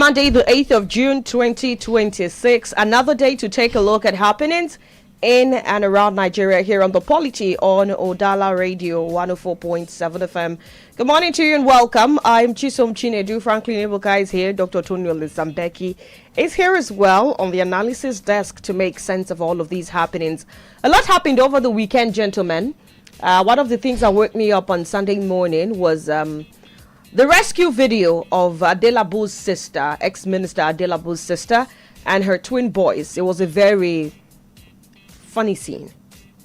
Monday, the 8th of June, 2026. Another day to take a look at happenings in and around Nigeria here on the Polity on Udala Radio 104.7 FM. Good morning to you and welcome. I'm Chisom Chinedu. Franklin Ibuka is here. Dr. Tonyo Lizambeki is here as well on the analysis desk to make sense of all of these happenings. A lot happened over the weekend, gentlemen. One of the things that woke me up on Sunday morning was the rescue video of Adelabu's sister, ex-minister Adelabu's sister, and her twin boys. It was a very funny scene.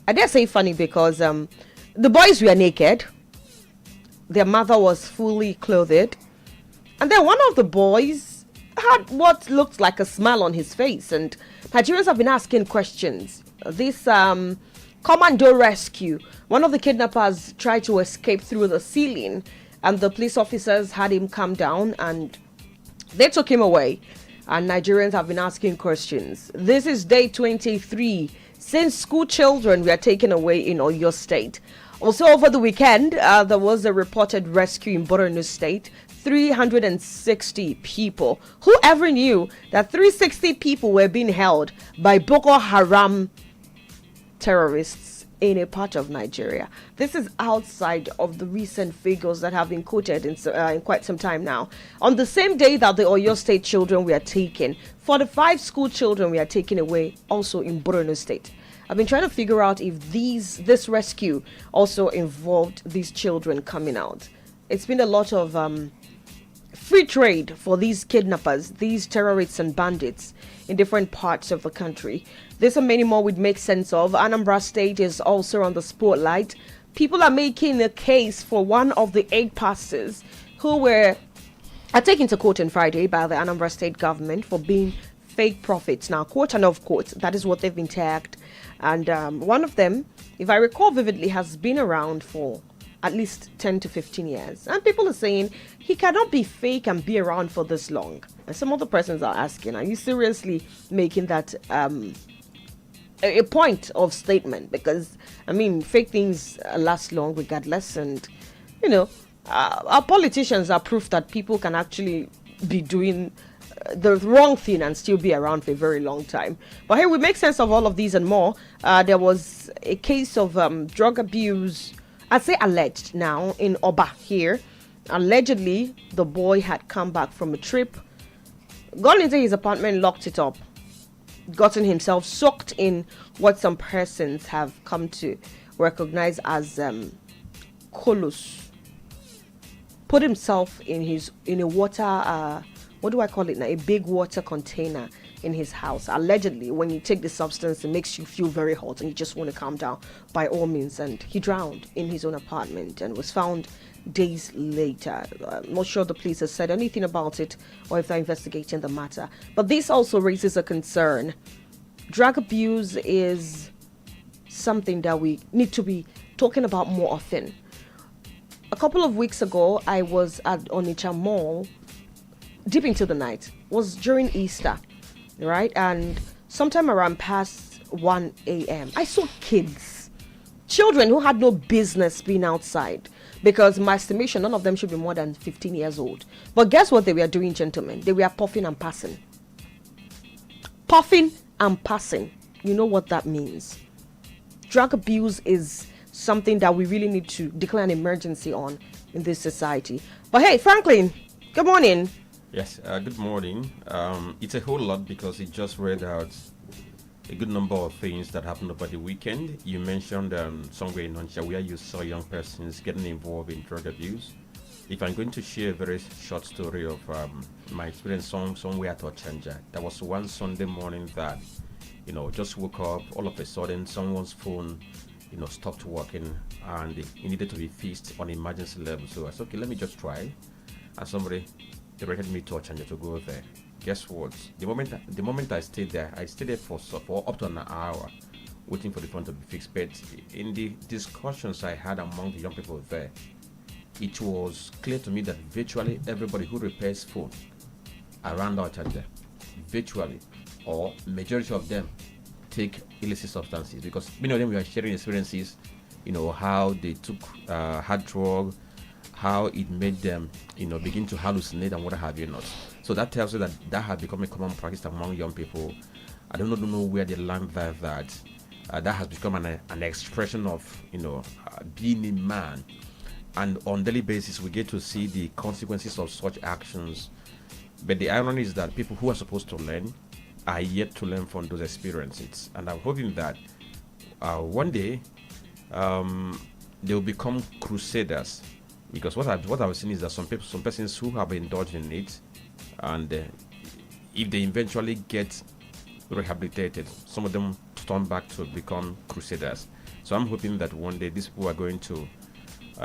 I dare say funny because the boys were naked. Their mother was fully clothed. And then one of the boys had what looked like a smile on his face. And Nigerians have been asking questions. This commando rescue, one of the kidnappers tried to escape through the ceiling. And the police officers had him come down and they took him away. And Nigerians have been asking questions. This is day 23 since school children were taken away in Oyo State. Also over the weekend, there was a reported rescue in Borno State. 360 people. Who ever knew that 360 people were being held by Boko Haram terrorists in a part of Nigeria? This is outside of the recent figures that have been quoted in quite some time now. On the same day that the Oyo State children were taken, 45 school children were taken away also in Borno State. I've been trying to figure out if this rescue also involved these children coming out. It's been a lot of free trade for these kidnappers, these terrorists and bandits in different parts of the country. This and many more would make sense of. Anambra State is also on the spotlight. People are making a case for one of the 8 pastors who were taken to court on Friday by the Anambra State government for being fake prophets. Now, quote and off quote, that is what they've been tagged. And one of them, if I recall vividly, has been around for at least 10 to 15 years. And people are saying he cannot be fake and be around for this long. And some other persons are asking, are you seriously making that a point of statement? Because, I mean, fake things last long regardless. And, you know, our politicians are proof that people can actually be doing the wrong thing and still be around for a very long time. But here we make sense of all of these and more. There was a case of drug abuse, I say alleged now, in Oba here. Allegedly, the boy had come back from a trip, gone into his apartment, locked it up, gotten himself soaked in what some persons have come to recognize as kolos. Put himself in a water, what do I call it now? A big water container in his house. Allegedly, when you take the substance, it makes you feel very hot and you just want to calm down by all means. And he drowned in his own apartment and was found days later. I'm not sure the police has said anything about it or if they're investigating the matter. But this also raises a concern. Drug abuse is something that we need to be talking about more often. A couple of weeks ago, I was at Onitsha Mall, deep into the night. It was during Easter, right? And sometime around past 1 a.m., I saw children who had no business being outside. Because in my estimation, none of them should be more than 15 years old. But guess what they were doing, gentlemen? They were puffing and passing. Puffing and passing. You know what that means. Drug abuse is something that we really need to declare an emergency on in this society. But hey, Franklin, good morning. Yes, good morning. It's a whole lot because it just read out a good number of things that happened over the weekend. You mentioned somewhere in Onitsha where you saw young persons getting involved in drug abuse. If I'm going to share a very short story of my experience somewhere at Ochanja, there was one Sunday morning that, just woke up, all of a sudden someone's phone, stopped working and it needed to be fixed on emergency level. So I said, okay, let me just try. And somebody directed me to Ochanja to go there. Guess what? The moment I stayed there for up to an hour, waiting for the phone to be fixed. But in the discussions I had among the young people there, it was clear to me that virtually everybody who repairs phone around Ochanja, virtually or majority of them, take illicit substances, because many of them were sharing experiences, how they took hard drug, how it made them, begin to hallucinate and what have you not. So that tells you that that has become a common practice among young people. I don't know where they learned that that has become an expression of being a man, and on daily basis we get to see the consequences of such actions. But the irony is that people who are supposed to learn are yet to learn from those experiences, and I'm hoping that one day they will become crusaders. Because what I've seen is that some persons who have indulged in it, and if they eventually get rehabilitated, some of them turn back to become crusaders. So I'm hoping that one day these people are going to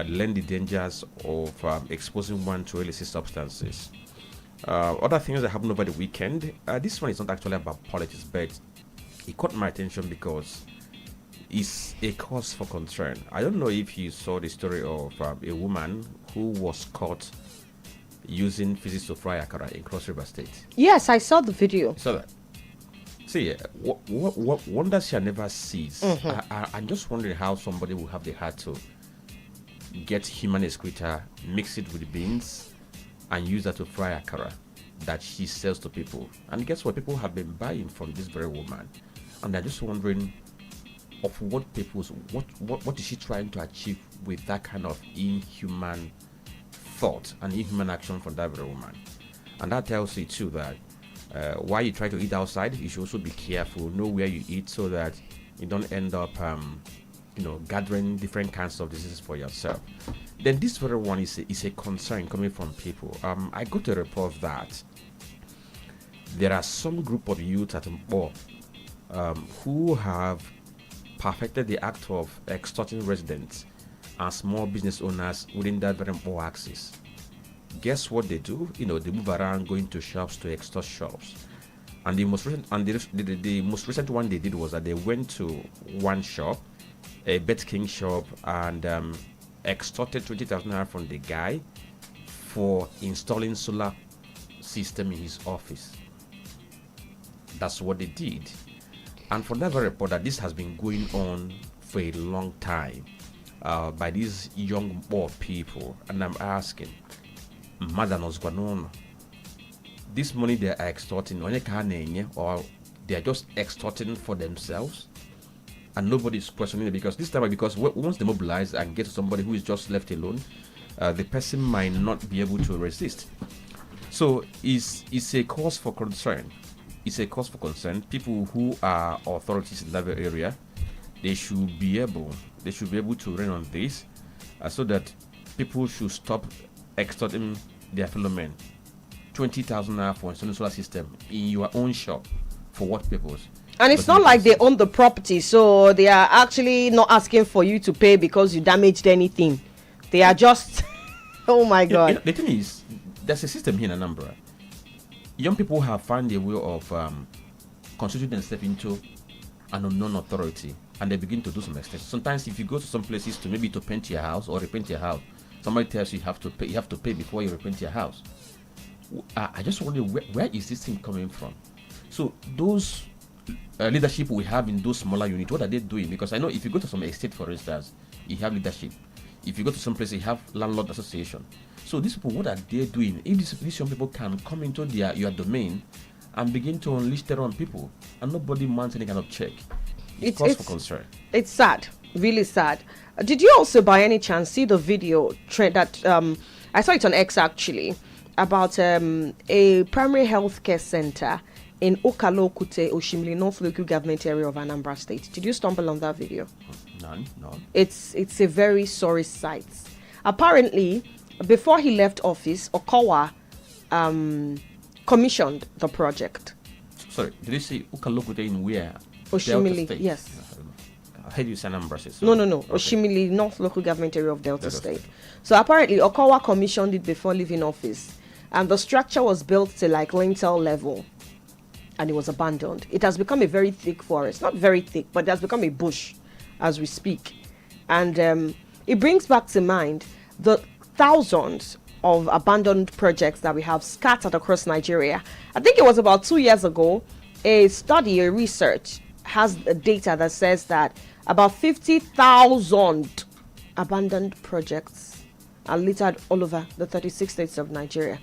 learn the dangers of exposing one to illicit substances. Other things that happened over the weekend, this one is not actually about politics, but it caught my attention because it's a cause for concern. I don't know if you saw the story of a woman who was caught using physics to fry akara in Cross River State. Yes, I saw the video. So that. See, what wonders shall never cease. I'm just wondering how somebody will have the heart to get human excreta, mix it with beans, and use that to fry akara that she sells to people. And guess what? People have been buying from this very woman, and they're just wondering of what is she trying to achieve with that kind of inhuman thought and inhuman action from that very woman. And that tells you too that while you try to eat outside, you should also be careful, know where you eat, so that you don't end up gathering different kinds of diseases for yourself. Then this very one is a concern coming from people. I got a report that there are some group of youth at Mpo who have perfected the act of extorting residents and small business owners within that very Mpo axis. Guess what they do? They move around going to shops to extort shops. And the most recent one they did was that they went to one shop, a Bet King shop, and extorted 20,000 naira from the guy for installing solar system in his office. That's what they did. And from that very report that this has been going on for a long time by these young poor people. And I'm asking, this money they are extorting, or they are just extorting for themselves, and nobody's questioning it, because once they mobilize and get to somebody who is just left alone, the person might not be able to resist. So it's a cause for concern. It's a cause for concern. People who are authorities in that area, they should be able to rein on this, so that people should stop extorting their fellow men. 20,000 naira for installing solar system in your own shop, for what purpose? And it's not like they own the property, so they are actually not asking for you to pay because you damaged anything. They are just oh my god. The thing is, there's a system here in Anambra. Young people have found a way of constituting themselves into an unknown authority, and they begin to do some extension. Sometimes if you go to some places to paint your house or repaint your house, somebody tells you you have to pay before you repaint your house. I just wonder where is this thing coming from? So those leadership we have in those smaller units, what are they doing? Because I know if you go to some estate, for instance, you have leadership. If you go to some place, you have landlord association. So these people, what are they doing? If these young people can come into your domain and begin to unleash terror on people, and nobody mounts any kind of check, it's cause for concern. It's sad, really sad. Did you also, by any chance, see the video trend that I saw it on X actually, about a primary health care center in Okalokute, Oshimili, North Local Government Area of Anambra State? Did you stumble on that video? None. It's a very sorry sight. Apparently, before he left office, Okowa commissioned the project. Sorry, did you say Okalokute in where? Oshimili, yes. How do you say Anambra State? No. Okay. Oshimili, North Local Government Area of Delta State. So apparently, Okowa commissioned it before leaving office, and the structure was built to like lintel level, and it was abandoned. It has become a very thick forest. Not very thick, but it has become a bush as we speak. And it brings back to mind the thousands of abandoned projects that we have scattered across Nigeria. I think it was about 2 years ago, a research has data that says that about 50,000 abandoned projects are littered all over the 36 states of Nigeria.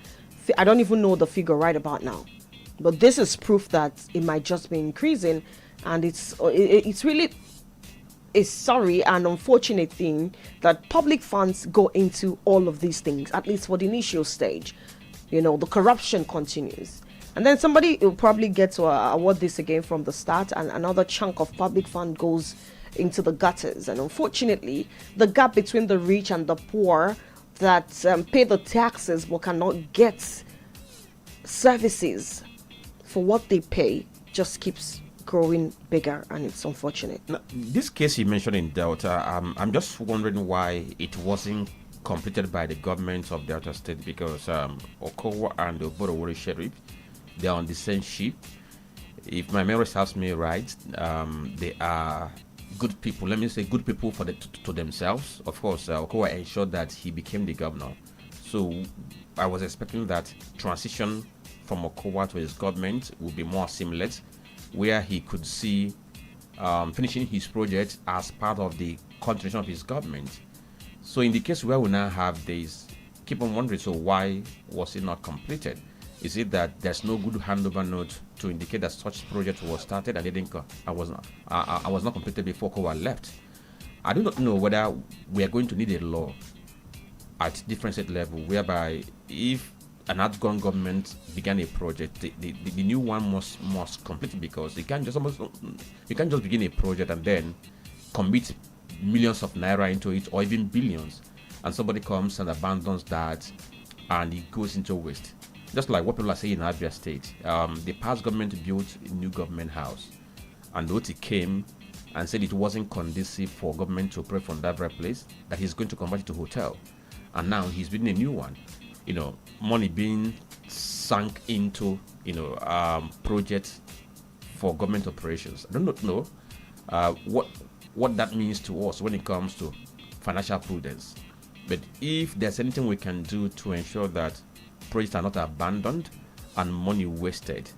I don't even know the figure right about now, but this is proof that it might just be increasing, and it's really a sorry and unfortunate thing that public funds go into all of these things, at least for the initial stage. The corruption continues. And then somebody will probably get to award this again from the start, and another chunk of public fund goes into the gutters. And unfortunately, the gap between the rich and the poor that pay the taxes but cannot get services for what they pay just keeps growing bigger, and it's unfortunate. Now, this case you mentioned in Delta, I'm just wondering why it wasn't completed by the government of Delta State, because Okowa and Oborowori Sheriff, they're on the same ship. If my memory serves me right, they are good people. Let me say good people to themselves. Of course, Okowa ensured that he became the governor. So I was expecting that transition from Okowa to his government would be more seamless, where he could see finishing his project as part of the continuation of his government. So in the case where we now have this, keep on wondering, so why was it not completed? Is it that there's no good handover note to indicate that such project was started and it didn't I was not completed before Kowa left? I do not know whether we are going to need a law at different state level whereby if an outgone government began a project, the new one must complete it, because you can't just begin a project and then commit millions of naira into it, or even billions, and somebody comes and abandons that and it goes into waste. Just like what people are saying in Abia State, the past government built a new government house, and Oti came and said it wasn't conducive for government to operate from that very place, that he's going to convert it to hotel, and now he's building a new one. Money being sunk into projects for government operations. I do not know what that means to us when it comes to financial prudence. But if there's anything we can do to ensure that projects are not abandoned and money wasted,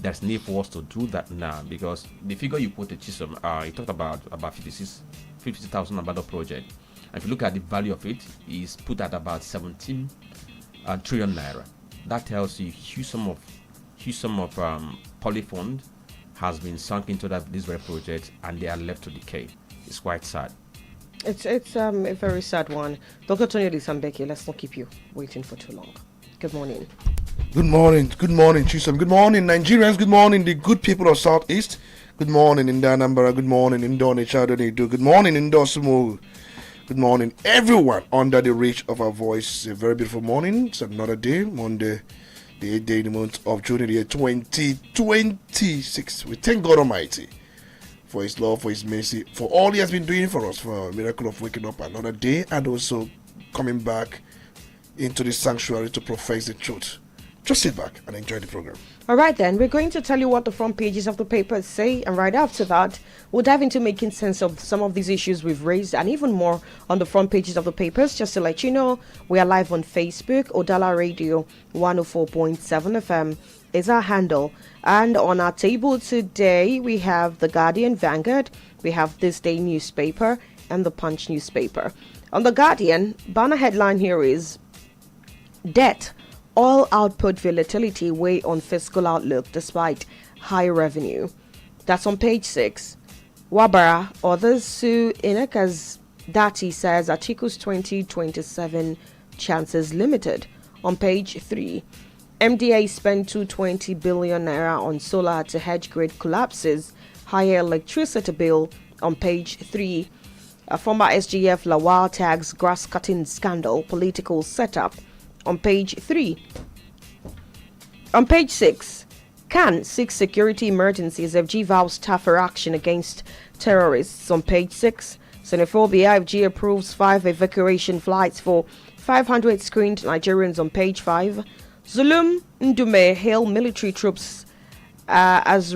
there's need for us to do that now, because the figure you put at Chisom, you talked about 50,000 about project. And if you look at the value of it, is put at about 17 trillion naira. That tells you huge sum of polyfund has been sunk into this very project, and they are left to decay. It's quite sad. It's a very sad one. Dr. Tony Lisambeki, let's not keep you waiting for too long. Good morning. Good morning, Chisom. Good morning, Nigerians. Good morning, the good people of Southeast. Good morning, in Anambra. Good morning, in Onitsha. Good morning, in Dosumo. Good morning, everyone under the reach of our voice. A very beautiful morning. It's another day, Monday, the 8th day in the month of June, the year 2026. We thank God Almighty for His love, for His mercy, for all He has been doing for us, for a miracle of waking up another day, and also coming back into the sanctuary to profess the truth. Just sit back and enjoy the program. All right, then, we're going to tell you what the front pages of the papers say, and right after that, we'll dive into making sense of some of these issues we've raised and even more on the front pages of the papers. Just to let you know, we are live on Facebook. Udala Radio 104.7 FM is our handle. And on our table today, we have The Guardian, Vanguard, we have This Day newspaper, and The Punch newspaper. On The Guardian, banner headline here is Debt. Oil output volatility weigh on fiscal outlook despite high revenue. That's on page 6. Wabara, others sue INEC as Dati says Articles 2027 chances limited. On page 3. MDA spent 220 billion naira on solar to hedge grid collapses. Higher electricity bill. On page 3. A former SGF Lawal tags grass cutting scandal political setup. On page 3. On page 6, CAN seeks security emergencies. FG vows tougher action against terrorists. On page 6, Xenophobia. FG approves 5 evacuation flights for 500 screened Nigerians. On page 5, Zulum Ndume hail military troops as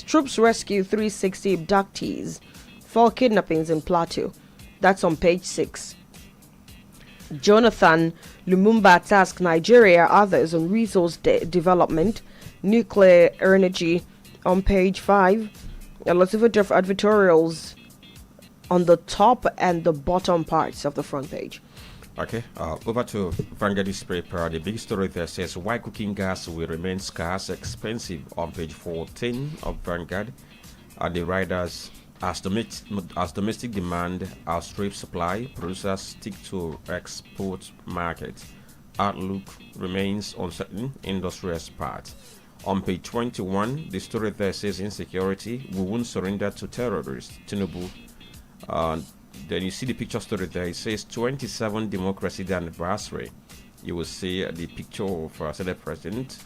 troops rescue 360 abductees. 4 kidnappings in Plateau. That's on page 6. Jonathan Lumumba tasked Nigeria, others on resource development, nuclear energy. On page 5, a lot of editorials on the top and the bottom parts of the front page. Okay, over to Vanguard newspaper. The big story there says why cooking gas will remain scarce, expensive on page 14 of Vanguard. And the riders, as domestic demand outstrips supply, producers stick to export market. Outlook remains uncertain, industry experts. On page 21, the story there says insecurity, we won't surrender to terrorists. Tinubu. Then you see the picture story there. It says 27 Democracy Day anniversary. You will see the picture of Senate President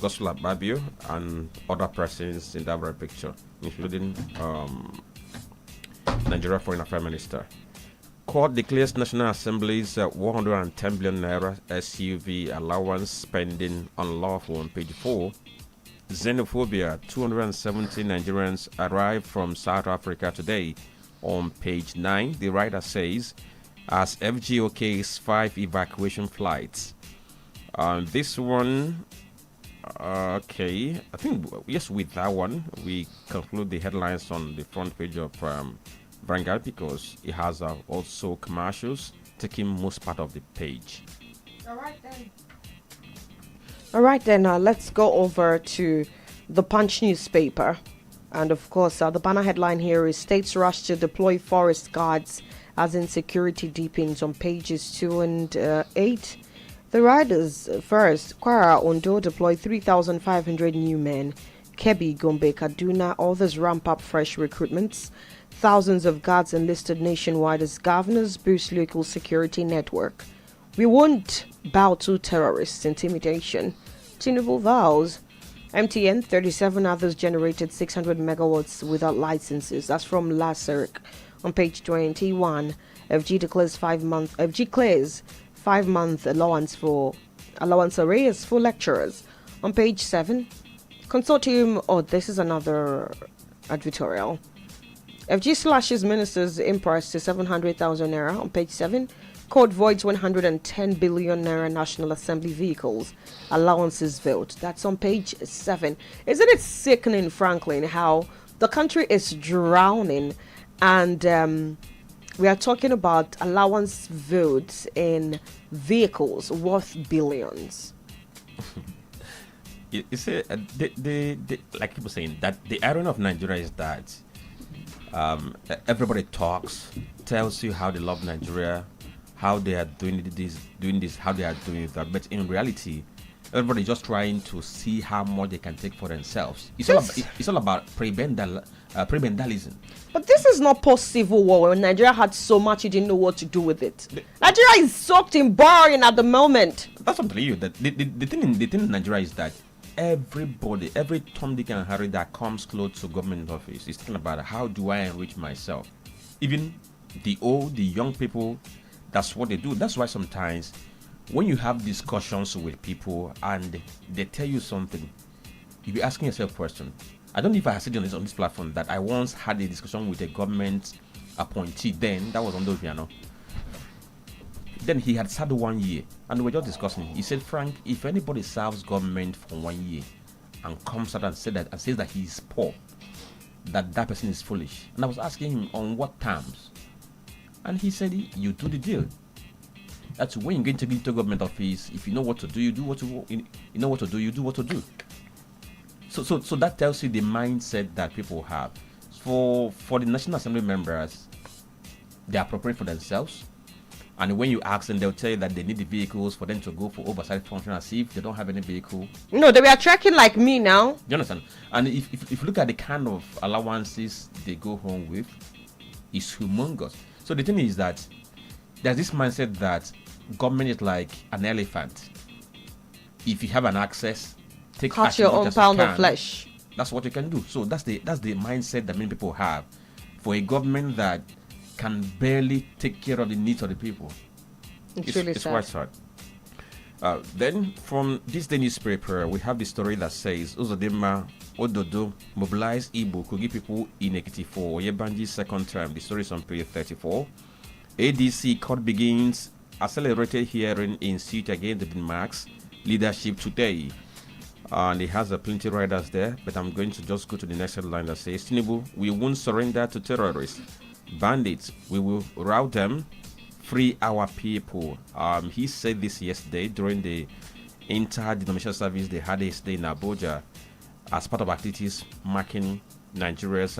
Gospel Babio and other persons in that very picture, including Nigeria Foreign Affairs Minister. Court declares National Assembly's 110 billion naira SUV allowance spending unlawful on page 4. Xenophobia, 270 Nigerians arrived from South Africa today. On page 9, the writer says, as FGOK's 5 evacuation flights. This one, okay, I think, yes, with that one, we conclude the headlines on the front page of Vanguard because it has also commercials taking most part of the page. All right, then let's go over to the Punch newspaper. And of course, the banner headline here is States rush to deploy forest guards as insecurity deepens on pages 2 and 8. The riders first, Kwara Ondo deploy 3,500 new men. Kebbi, Gombe, Kaduna, others ramp up fresh recruitments. Thousands of guards enlisted nationwide as governors boost local security network. We won't bow to terrorists' intimidation. Tinubu vows. MTN, 37 others generated 600 megawatts without licenses. That's from LASERC. On page 21, FG clears 5-month allowance arrears for lecturers. On page 7, consortium. Oh, this is another advertorial. FG slashes ministers' impress to 700,000 naira. On page 7, court voids 110 billion naira National Assembly vehicles allowances vote. That's on page 7. Isn't it sickening, Franklin, how the country is drowning and we are talking about allowance votes in vehicles worth billions? You see, like people saying that the irony of Nigeria is that everybody talks, tells you how they love Nigeria, how they are doing this, how they are doing that. But in reality, everybody just trying to see how much they can take for themselves. It's all about prebendalism. But this is not post-civil war when Nigeria had so much you didn't know what to do with it. Nigeria is soaked in borrowing at the moment. That's what I'm telling you. That the thing in Nigeria is that everybody, every Tom, Dick and Harry that comes close to government office is thinking about how do I enrich myself. Even the old, the young people, that's what they do. That's why sometimes when you have discussions with people and they tell you something, you be asking yourself a question. I don't know if I have said on this platform that I once had a discussion with a government appointee. Then that was on the piano. Then he had served 1 year, and we were just discussing. He said, "Frank, if anybody serves government for 1 year and comes out and says that he is poor, that person is foolish." And I was asking him on what terms, and he said, "You do the deal. That's when you get into government office. If you know what to do, you do what to. You know what to do, you do what to do." So that tells you the mindset that people have. For the National Assembly members, they are preparing for themselves. And when you ask them, they'll tell you that they need the vehicles for them to go for oversight function as if they don't have any vehicle. No, they were tracking like me now. You understand? And if you look at the kind of allowances they go home with, it's humongous. So the thing is that there's this mindset that government is like an elephant. If you have an access, take cut your own pound of flesh. That's what you can do. So that's the mindset that many people have for a government that can barely take care of the needs of the people. It's quite sad. Then from this day newspaper, we have the story that says Uzodinma Ododo mobilized Igbo Kogi people in Ekiti for Yebanji's second term. The story is on page 34. ADC court begins accelerated hearing in suit against the Denmark's leadership today. And it has plenty of riders there, but I'm going to just go to the next headline that says Tinubu, we won't surrender to terrorists. Bandits, we will rout them. free our people. He said this yesterday during the interdenominational service they had yesterday in Abuja as part of activities marking Nigeria's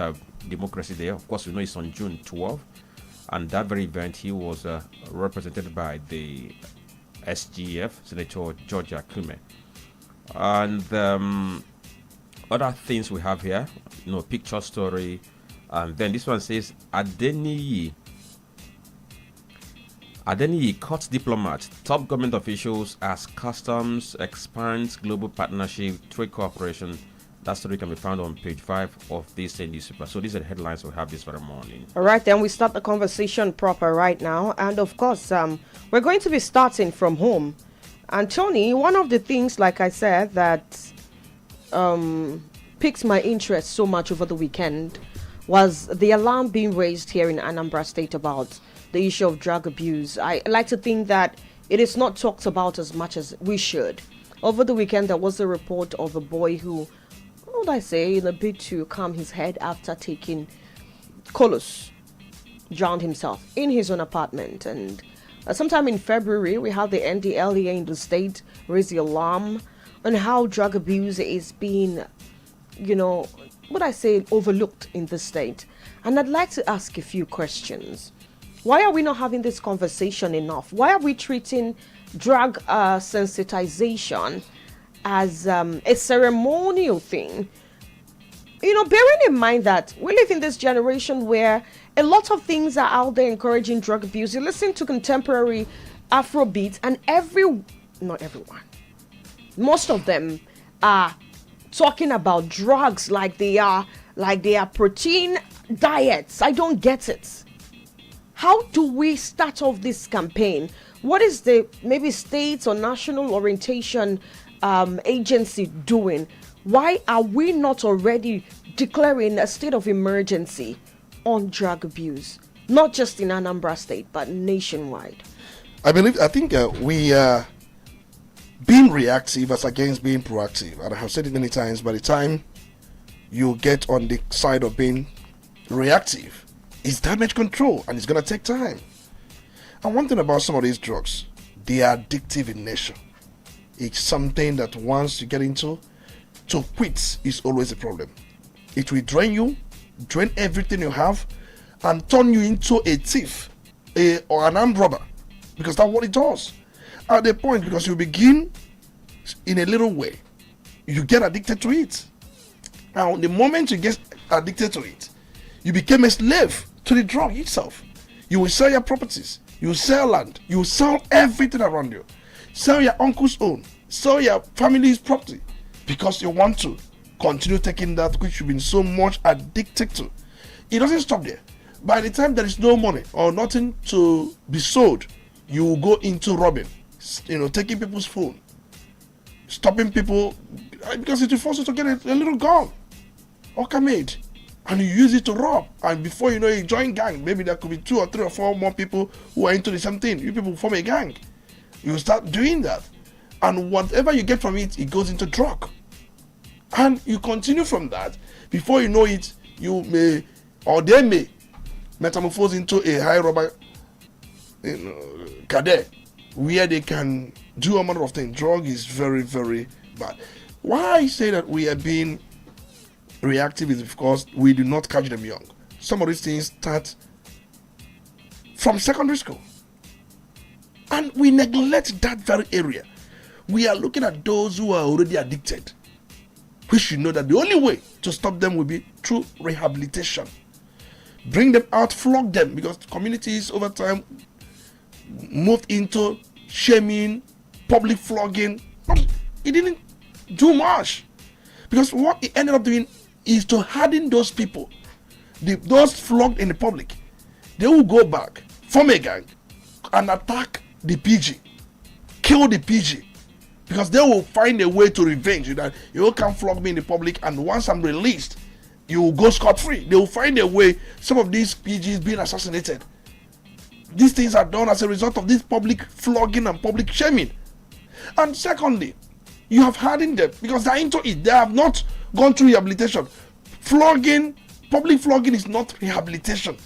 Democracy Day. Of course, we know it's on June 12th, and that very event he was represented by the SGF Senator George Akume. And other things we have here, picture story, and then this one says Adeniyi court diplomat, top government officials as customs expands global partnership, trade cooperation. That story can be found on page 5 of this newspaper. So these are the headlines we have this very morning. All right, then we start the conversation proper right now. And of course, we're going to be starting from home. And Tony, one of the things, like I said, that piqued my interest so much over the weekend was the alarm being raised here in Anambra State about the issue of drug abuse. I like to think that it is not talked about as much as we should. Over the weekend, there was a report of a boy who, what would I say, in a bid to calm his head after taking Colos, drowned himself in his own apartment. And sometime in February, we had the NDLEA in the state raise the alarm on how drug abuse is being, overlooked in the state. And I'd like to ask a few questions. Why are we not having this conversation enough? Why are we treating drug sensitization as a ceremonial thing? Bearing in mind that we live in this generation where a lot of things are out there encouraging drug abuse. You listen to contemporary Afrobeat and not everyone, most of them are talking about drugs like they are protein diets. I don't get it. How do we start off this campaign? What is the maybe state or national orientation agency doing? Why are we not already declaring a state of emergency on drug abuse, not just in Anambra State but nationwide? I think we are being reactive as against being proactive, and I have said it many times. By the time you get on the side of being reactive, it's damage control, and it's going to take time. And one thing about some of these drugs, they are addictive in nature. It's something that once you get into, to quit is always a problem. It will drain you, drain everything you have, and turn you into a thief or an armed robber, because that's what it does. At the point, because you begin in a little way, you get addicted to it. Now, the moment you get addicted to it, you become a slave to the drug itself. You will sell your properties, you will sell land, you will sell everything around you, sell your uncle's own, sell your family's property, because you want to continue taking that which you've been so much addicted to. It doesn't stop there. By the time there is no money or nothing to be sold, you will go into robbing, taking people's phone, stopping people, because it will force you to get a little gun or made, and you use it to rob. And before you know it, you join gang. Maybe there could be 2 or 3 or 4 more people who are into the same thing. You people form a gang. You start doing that, and whatever you get from it, it goes into drug. And you continue from that. Before you know it, you may, or they may, metamorphose into a high robber cadet, where they can do a matter of things. Drug is very, very bad. Why I say that we are being reactive is because we do not catch them young. Some of these things start from secondary school, and we neglect that very area. We are looking at those who are already addicted. We should know that the only way to stop them will be through rehabilitation. Bring them out, flog them, because communities over time moved into shaming, public flogging. But it didn't do much, because what it ended up doing is to harden those people, those flogged in the public. They will go back, form a gang, and attack the PG, kill the PG, because they will find a way to revenge. That you can't flog me in the public, and once I'm released, you will go scot-free. They will find a way. Some of these PGs being assassinated. These things are done as a result of this public flogging and public shaming. And secondly, you have hardened them because they're into it. They have not gone through rehabilitation. Flogging, public flogging is not rehabilitation.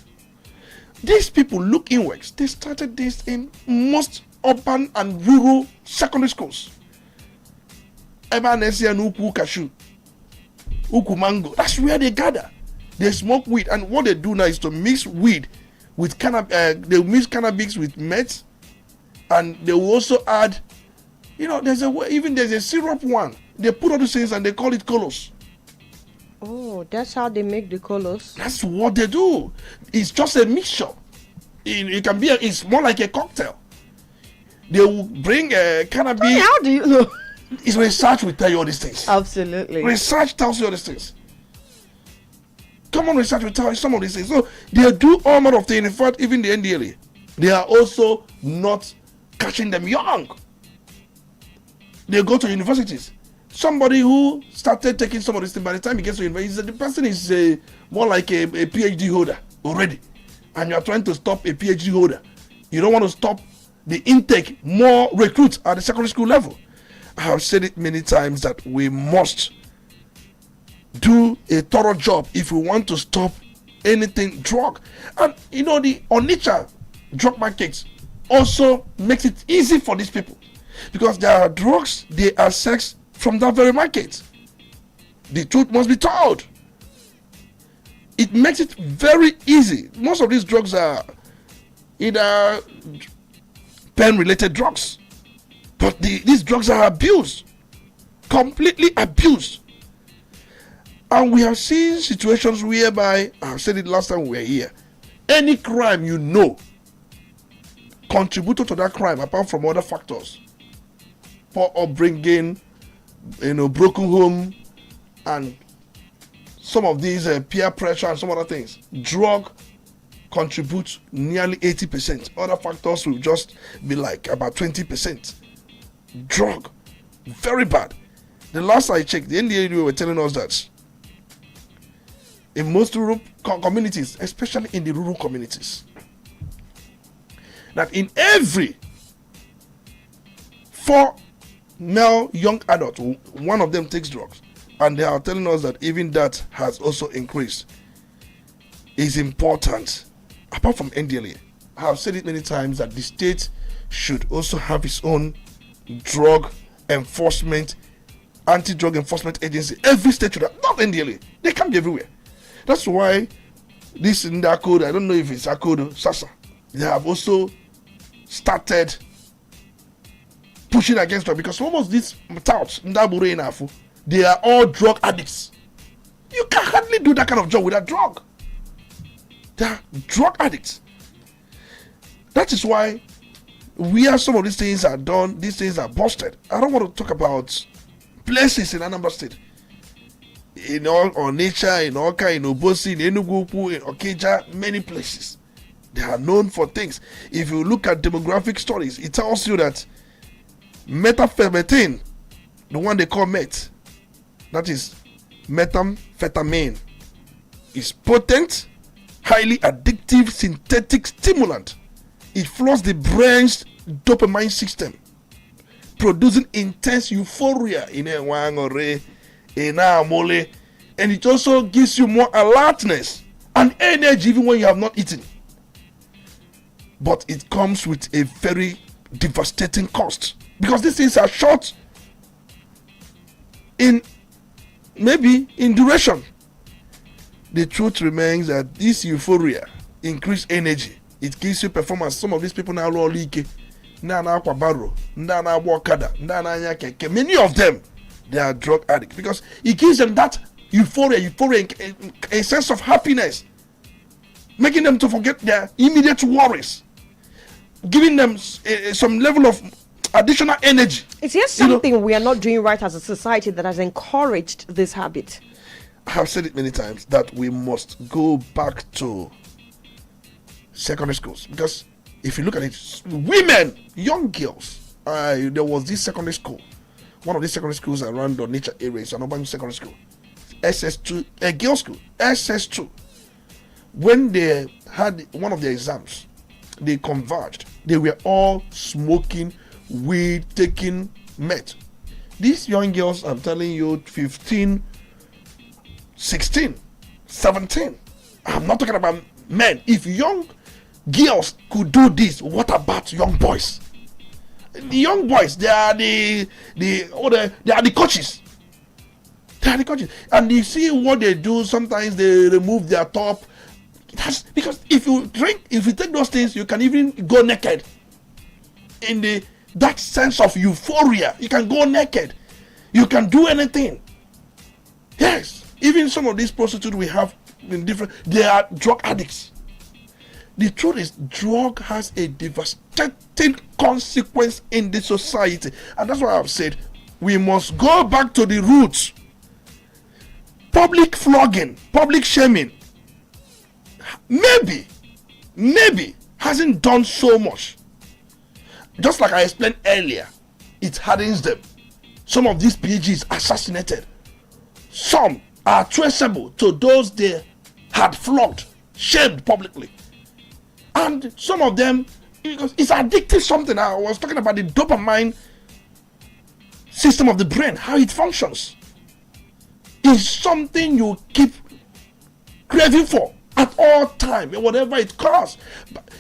These people look inwards. They started this in most urban and rural secondary schools. Ebanesia Nuku Cashew, Uku Mango. That's where they gather. They smoke weed, and what they do now is to mix weed with they mix cannabis with meth, and they will also add, there's a syrup one. They put all these things and they call it colos. Oh, that's how they make the colors. That's what they do. It's just a mixture. It can be. It's more like a cocktail. They will bring cannabis. How do you know? It's research will tell you all these things. Absolutely. Research tells you all these things. Common research will tell you some of these things. So they do all manner of things. In fact, even the NDLA, they are also not catching them young. They go to universities. Somebody who started taking some of this thing, by the time he gets to university, the person is more like a PhD holder already. And you are trying to stop a PhD holder. You don't want to stop the intake, more recruits at the secondary school level. I have said it many times that we must do a thorough job if we want to stop anything drug. And the Onitsha drug markets also makes it easy for these people, because there are drugs they access from that very market. The truth must be told. It makes it very easy. Most of these drugs are either pen-related drugs, but these drugs are abused, completely abused. And we have seen situations whereby, I said it last time we were here, any crime contributed to that crime, apart from other factors, poor upbringing, broken home, and some of these peer pressure and some other things, drug contributes nearly 80%. Other factors will just be like about 20%. Drug, very bad. The last I checked, the NDA were telling us that in most rural communities, especially in the rural communities, that in every 4 male young adults, one of them takes drugs. And they are telling us that even that has also increased. It's important. Apart from NDLA, I have said it many times that the state should also have its own drug enforcement, anti-drug enforcement agency. Every state should have, not NDLA. They can't be everywhere. That's why this in that code, I don't know if it's a code, SASA, they have also started pushing against drug, because almost these touts, they are all drug addicts. You can hardly do that kind of job without drug. They are drug addicts. That is why where some of these things are done, these things are busted. I don't want to talk about places in Anambra State, in Onitsha, in Oka, in Obosi, in Enugu, in Okija, many places. They are known for things. If you look at demographic studies, it tells you that methamphetamine, the one they call meth, that is methamphetamine, is potent, highly addictive synthetic stimulant. It floods the brain's dopamine system, producing intense euphoria in a wangore, in a mole, and it also gives you more alertness and energy even when you have not eaten. But it comes with a very devastating cost, because these things are short in duration. The truth remains that this euphoria, increased energy, it gives you performance. Some of these people now roll leaky, many of them, they are drug addicts, because it gives them that euphoria, a sense of happiness, making them to forget their immediate worries, giving them some level of additional energy. Is there something we are not doing right as a society that has encouraged this habit? I have said it many times that we must go back to secondary schools, because if you look at it, women, young girls, there was this secondary school, one of these secondary schools around the nature areas, an urban secondary school, SS2, a girls' school, SS2. When they had one of their exams, they converged. They were all smoking weed, taking meth. These young girls, I'm telling you, 15, 16, 17. I'm not talking about men. If young girls could do this, what about young boys? The young boys, they are the coaches. They are the coaches. And you see what they do, sometimes they remove their top. That's because if you take those things, you can even go naked. In that sense of euphoria, you can go naked. You can do anything. Yes. Even some of these prostitutes we have in they are drug addicts. The truth is, drug has a devastating consequence in the society. And that's why I've said we must go back to the roots. Public flogging, public shaming, maybe hasn't done so much. Just like I explained earlier, it hardens them. Some of these PGs assassinated. Some are traceable to those they had flogged, shamed publicly. And some of them, because it's addictive something. I was talking about the dopamine system of the brain, how it functions. It's something you keep craving for at all time, whatever it costs. But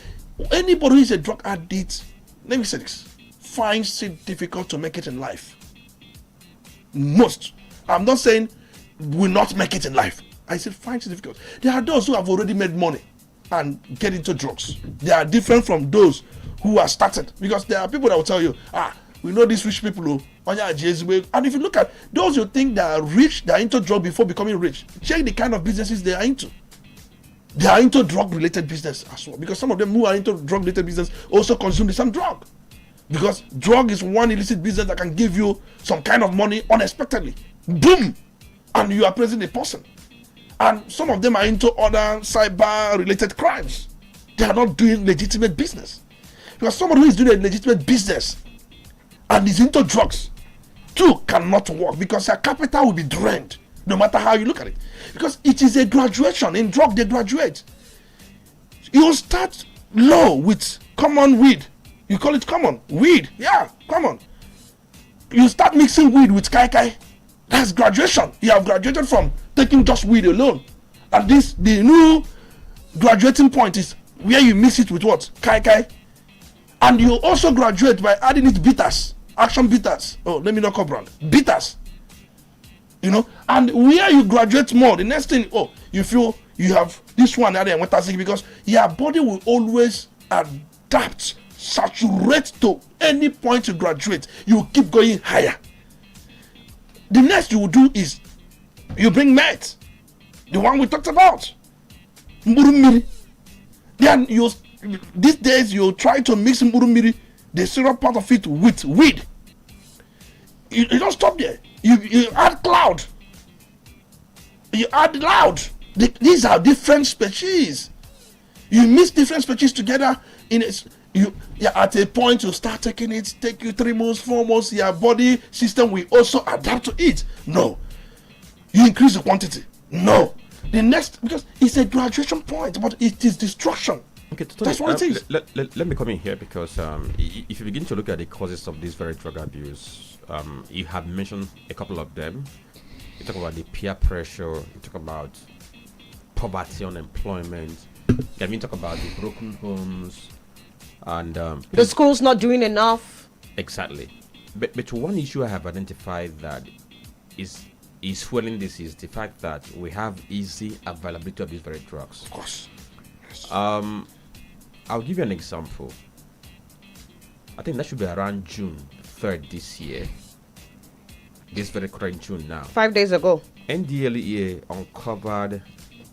anybody who is a drug addict, let me say this, finds it difficult to make it in life. Most. I'm not saying will not make it in life. I said finds it difficult. There are those who have already made money and get into drugs. They are different from those who are started, because there are people that will tell you, we know these rich people who, and if you look at those who think they are rich, they are into drug before becoming rich, check the kind of businesses they are into. They are into drug related business as well, because some of them who are into drug related business also consume the same drug, because drug is one illicit business that can give you some kind of money unexpectedly, boom, and you are praising the person. And some of them are into other cyber related crimes. They are not doing legitimate business, because somebody who is doing a legitimate business and is into drugs too cannot work, because their capital will be drained no matter how you look at it, because it is a graduation. In drug they graduate. You start low with common weed, you call it common weed, common. You start mixing weed with kai. That's graduation. You have graduated from taking just weed alone, and the new graduating point is where you mix it with what? Kai. And you also graduate by adding it bitters, action bitters. Oh, let me not call brand bitters. And where you graduate more, the next thing, you feel you have this one and because your body will always adapt, saturate to any point you graduate. You keep going higher. The next you will do is you bring meth, the one we talked about. Then these days you try to mix mburumiri, the syrup part of it, with weed. You don't stop there. You add cloud. You add loud. These are different species. You mix different species together in at a point you start taking it, take you 3 months, 4 months, your body system will also adapt to it. No. You increase the quantity. No. The next, because it's a graduation point, but it is destruction. Okay, totally. That's what it is. Let me come in here, because if you begin to look at the causes of this very drug abuse, you have mentioned a couple of them. You talk about the peer pressure, you talk about poverty, unemployment, you talk about the broken homes, and the schools not doing enough. Exactly. But one issue I have identified that is fueling this is the fact that we have easy availability of these very drugs. Of course. Yes. I'll give you an example. I think that should be around June 3rd this year. This very current June now. 5 days ago. NDLEA uncovered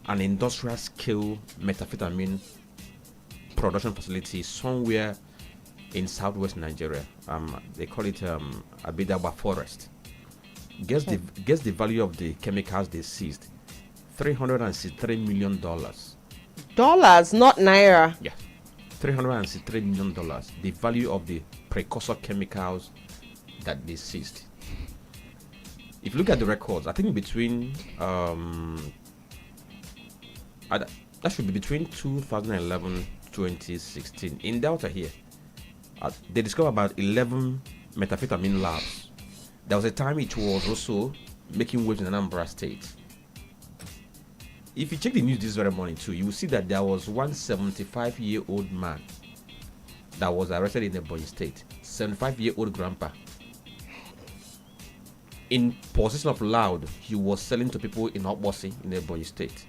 an industrial scale methamphetamine production facility somewhere in southwest Nigeria. They call it Abidawa Forest. Guess the value of the chemicals they seized. $363 million. Dollars, not naira. Yeah, $363 million. The value of the precursor chemicals that they seized. If you look at the records, I think between that should be between 2011 2016 in Delta here, they discovered about 11 methamphetamine labs. There was a time it was also making waves in Anambra state. if you check the news this very morning too, you will see that there was one 75-year-old man that was arrested in Ebonyi State. 75-year-old grandpa. In possession of loud, he was selling to people in Obosi in Ebonyi State.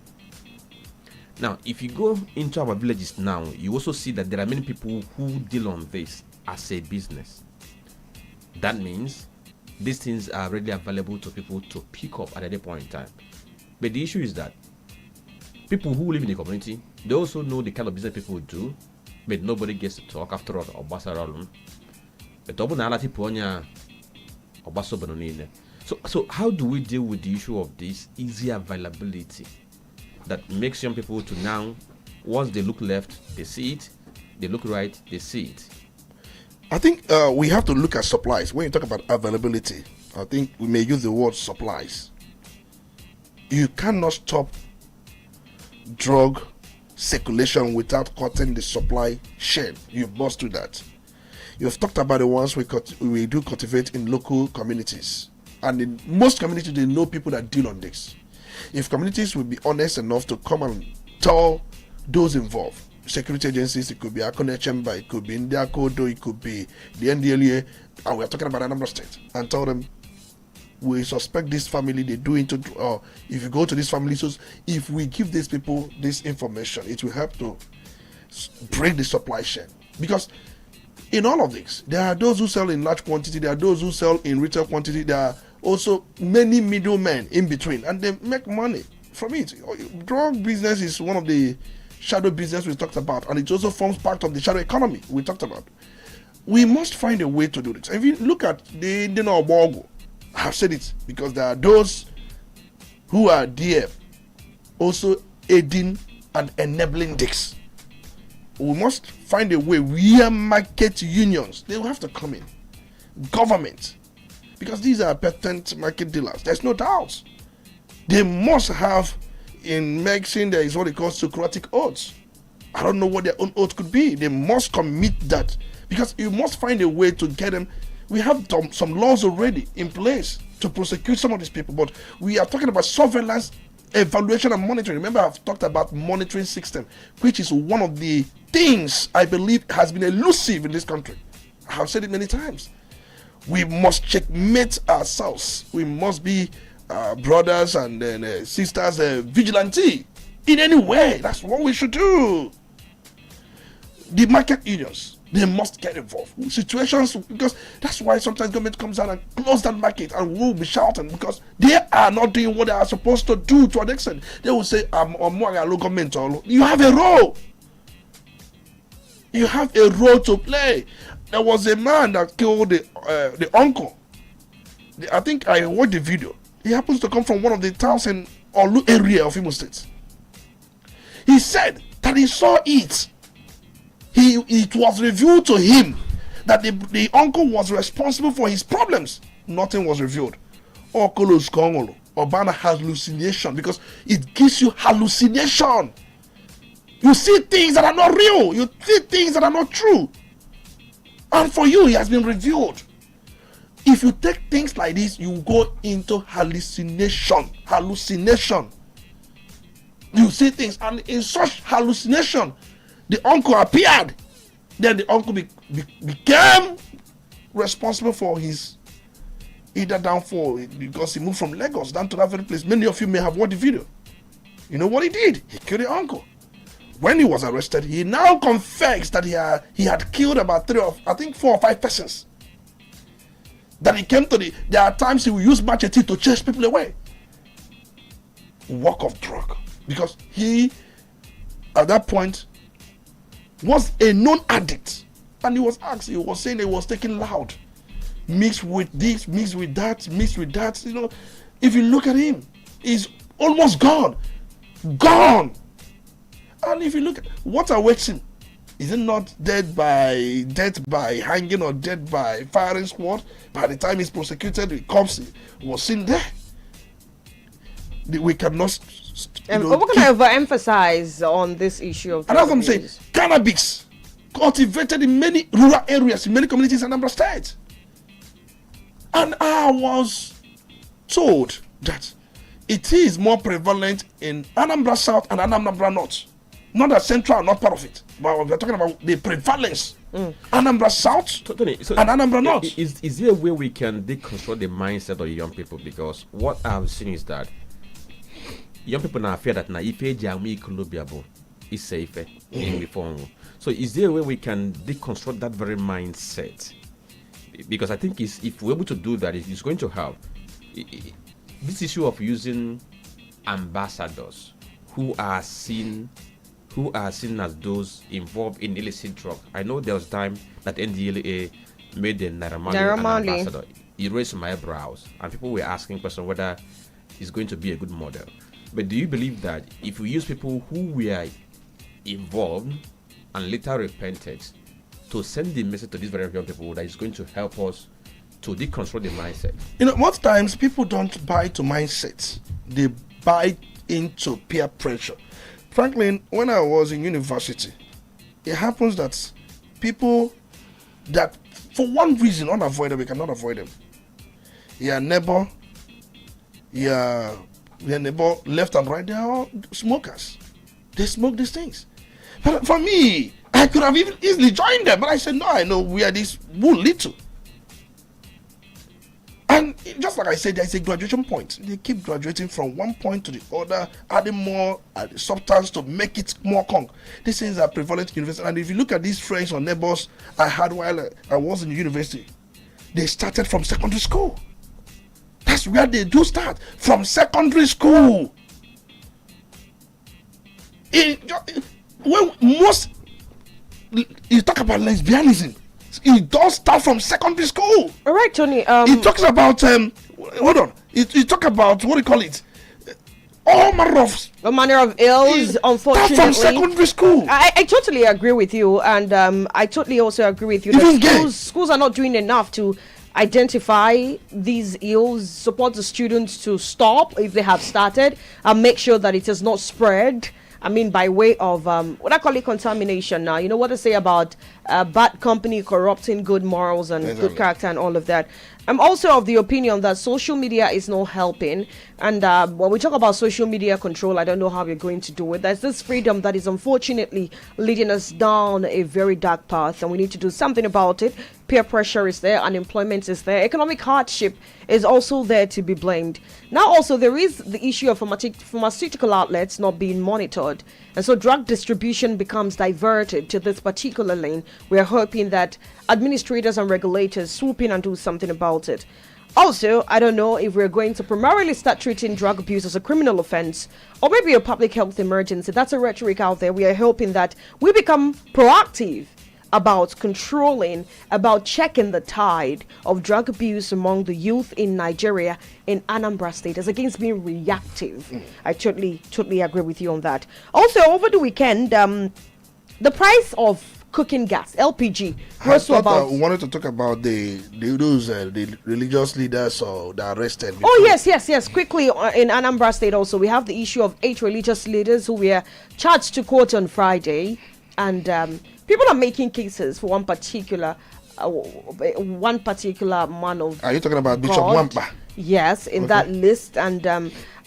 Now, if you go into our villages now, you also see that there are many people who deal on this as a business. That means these things are readily available to people to pick up at any point in time. But the issue is that people who live in the community, they also know the kind of business people do, but nobody gets to talk after all. So how do we deal with the issue of this easy availability that makes young people to now, once they look left, they see it, they look right, they see it? I think we have to look at supplies. When you talk about availability, I think we may use the word supplies. You cannot stop drug circulation without cutting the supply chain. You must do that. You've talked about the ones we do cultivate in local communities. And in most communities, they know people that deal on this. If communities will be honest enough to come and tell those involved, security agencies, it could be Akone Chamber, it could be India Kodo, it could be the NDLEA, and we're talking about Anambra State, and tell them, we suspect this family, they do into, if you go to this family, so if we give these people this information, it will help to break the supply chain. Because in all of this, there are those who sell in large quantity, there are those who sell in retail quantity, there are also many middlemen in between, and they make money from it. Drug business is one of the shadow business we talked about, and it also forms part of the shadow economy we talked about. We must find a way to do this. If you look at the Obogo, I've said it because there are those who are there also aiding and enabling this. We must find a way where market unions, they will have to come in. Government, because these are patent market dealers, there's no doubt. They must have, in medicine, there is what they call Socratic oaths. I don't know what their own oath could be. They must commit that, because you must find a way to get them. We have some laws already in place to prosecute some of these people, but we are talking about surveillance, evaluation, and monitoring. Remember, I've talked about monitoring system, which is one of the things I believe has been elusive in this country. I have said it many times. We must checkmate ourselves. We must be brothers and sisters vigilante in any way. That's what we should do. The market unions, they must get involved. Situations, because that's why sometimes government comes out and close that market, and we'll be shouting because they are not doing what they are supposed to do to an extent. They will say, government. You have a role. You have a role to play. There was a man that killed the uncle. I think I watched the video. He happens to come from one of the towns in Olu area of Imo State. He said that he saw it. It was revealed to him that the uncle was responsible for his problems. Nothing was revealed. Obana has hallucination, because it gives you hallucination. You see things that are not real. You see things that are not true. And for you, it has been revealed. If you take things like this, you go into hallucination. You see things, and in such hallucination, the uncle appeared. Then the uncle became responsible for his either downfall, because he moved from Lagos down to that very place. Many of you may have watched the video. You know what he did? He killed the uncle. When he was arrested, he now confessed that he had killed about 4 or 5 persons. That he came to there are times he will use machete to chase people away. Work of drug. Because he, at that point, was a known addict. And he was asked, he was saying he was taking loud. Mixed with this, mixed with that. You know, if you look at him, he's almost gone. Gone. And if you look at what awaits him, is it not death by hanging or death by firing squad? By the time he's prosecuted, the cops was seen there. We cannot. We're going to overemphasize on this issue of. And that's what I'm saying. Cannabis cultivated in many rural areas, in many communities in Anambra State. And I was told that it is more prevalent in Anambra South and Anambra North. Not that Central are not part of it, but we're talking about the prevalence. Anambra South Totally. So and Anambra North. Is there a way we can deconstruct the mindset of young people? Because what I've seen is that young people now fear that now if is safer in reform. So is there a way we can deconstruct that very mindset? Because I think if we're able to do that, it's going to help. This issue of using ambassadors who are seen as those involved in illicit drug. I know there was time that NDLA made the Naira Marley an ambassador. It raised my eyebrows, and people were asking questions whether it's going to be a good model. But do you believe that if we use people who were involved and later repented to send the message to these very young people, that is going to help us to deconstruct the mindset? Most times people don't buy to mindsets; they buy into peer pressure. Frankly, when I was in university, it happens that people that, for one reason, unavoidable, cannot avoid them. Your neighbor, your neighbor left and right, they are all smokers. They smoke these things. But for me, I could have even easily joined them, but I said, no, I know where this will lead to. And just like I said, there's a graduation point. They keep graduating from one point to the other, adding more substance to make it more conk. These things are prevalent in university. And if you look at these friends or neighbors I had while I was in university, they started from secondary school. That's where they do start, from secondary school. When most, you talk about lesbianism, it does start from secondary school. All right, Tony. It talks about hold on. It talk about, what do you call it? All manner of ills. Unfortunately, from secondary school. I totally agree with you, and I totally also agree with you that schools are not doing enough to identify these ills, support the students to stop if they have started, and make sure that it is not spread. I mean, by way of what I call it, contamination. Now, you know what they say about bad company corrupting good morals and good character and all of that. I'm also of the opinion that social media is not helping. And when we talk about social media control, I don't know how we're going to do it. There's this freedom that is unfortunately leading us down a very dark path, and we need to do something about it. Peer pressure is there, unemployment is there, economic hardship is also there to be blamed. Now also there is the issue of pharmaceutical outlets not being monitored, and so drug distribution becomes diverted to this particular lane. We are hoping that administrators and regulators swoop in and do something about it. Also, I don't know if we're going to primarily start treating drug abuse as a criminal offense or maybe a public health emergency. That's a rhetoric out there. We are hoping that we become proactive about controlling, about checking the tide of drug abuse among the youth in Nigeria, in Anambra State, as against being reactive. I totally agree with you on that. Also, over the weekend, the price of cooking gas, LPG, rose to about... I wanted to talk about the religious leaders or the arrested. Oh, yes. Quickly, in Anambra State also, we have the issue of 8 religious leaders who were charged to court on Friday, and people are making cases for one particular man of... Are you talking about Bishop Wampa? Yes, in that list. And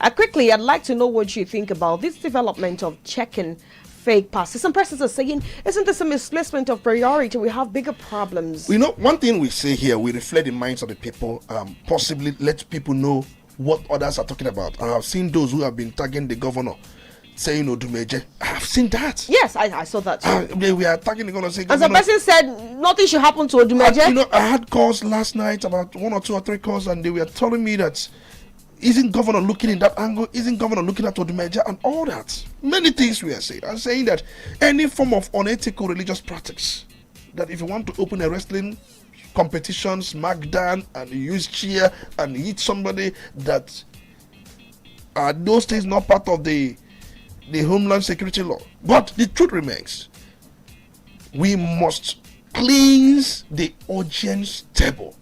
I'd like to know what you think about this development of checking fake passes. Some persons are saying, isn't this a misplacement of priority? We have bigger problems. You know, one thing we say here, we reflect the minds of the people, possibly let people know what others are talking about. I have seen those who have been tagging the governor, saying Odumeje. I have seen that. Yes, I saw that too. We are tagging the governor, saying, as a person said, nothing should happen to Odumeje. I had calls last night, about 1 or 2 or 3 calls, and they were telling me that isn't governor looking in that angle? Isn't governor looking at Odumeje and all that? Many things we are saying. I'm saying that any form of unethical religious practice, that if you want to open a wrestling competition, smackdown, and use chair and hit somebody, that are those things not part of the Homeland Security law. But the truth remains, we must cleanse the audience table.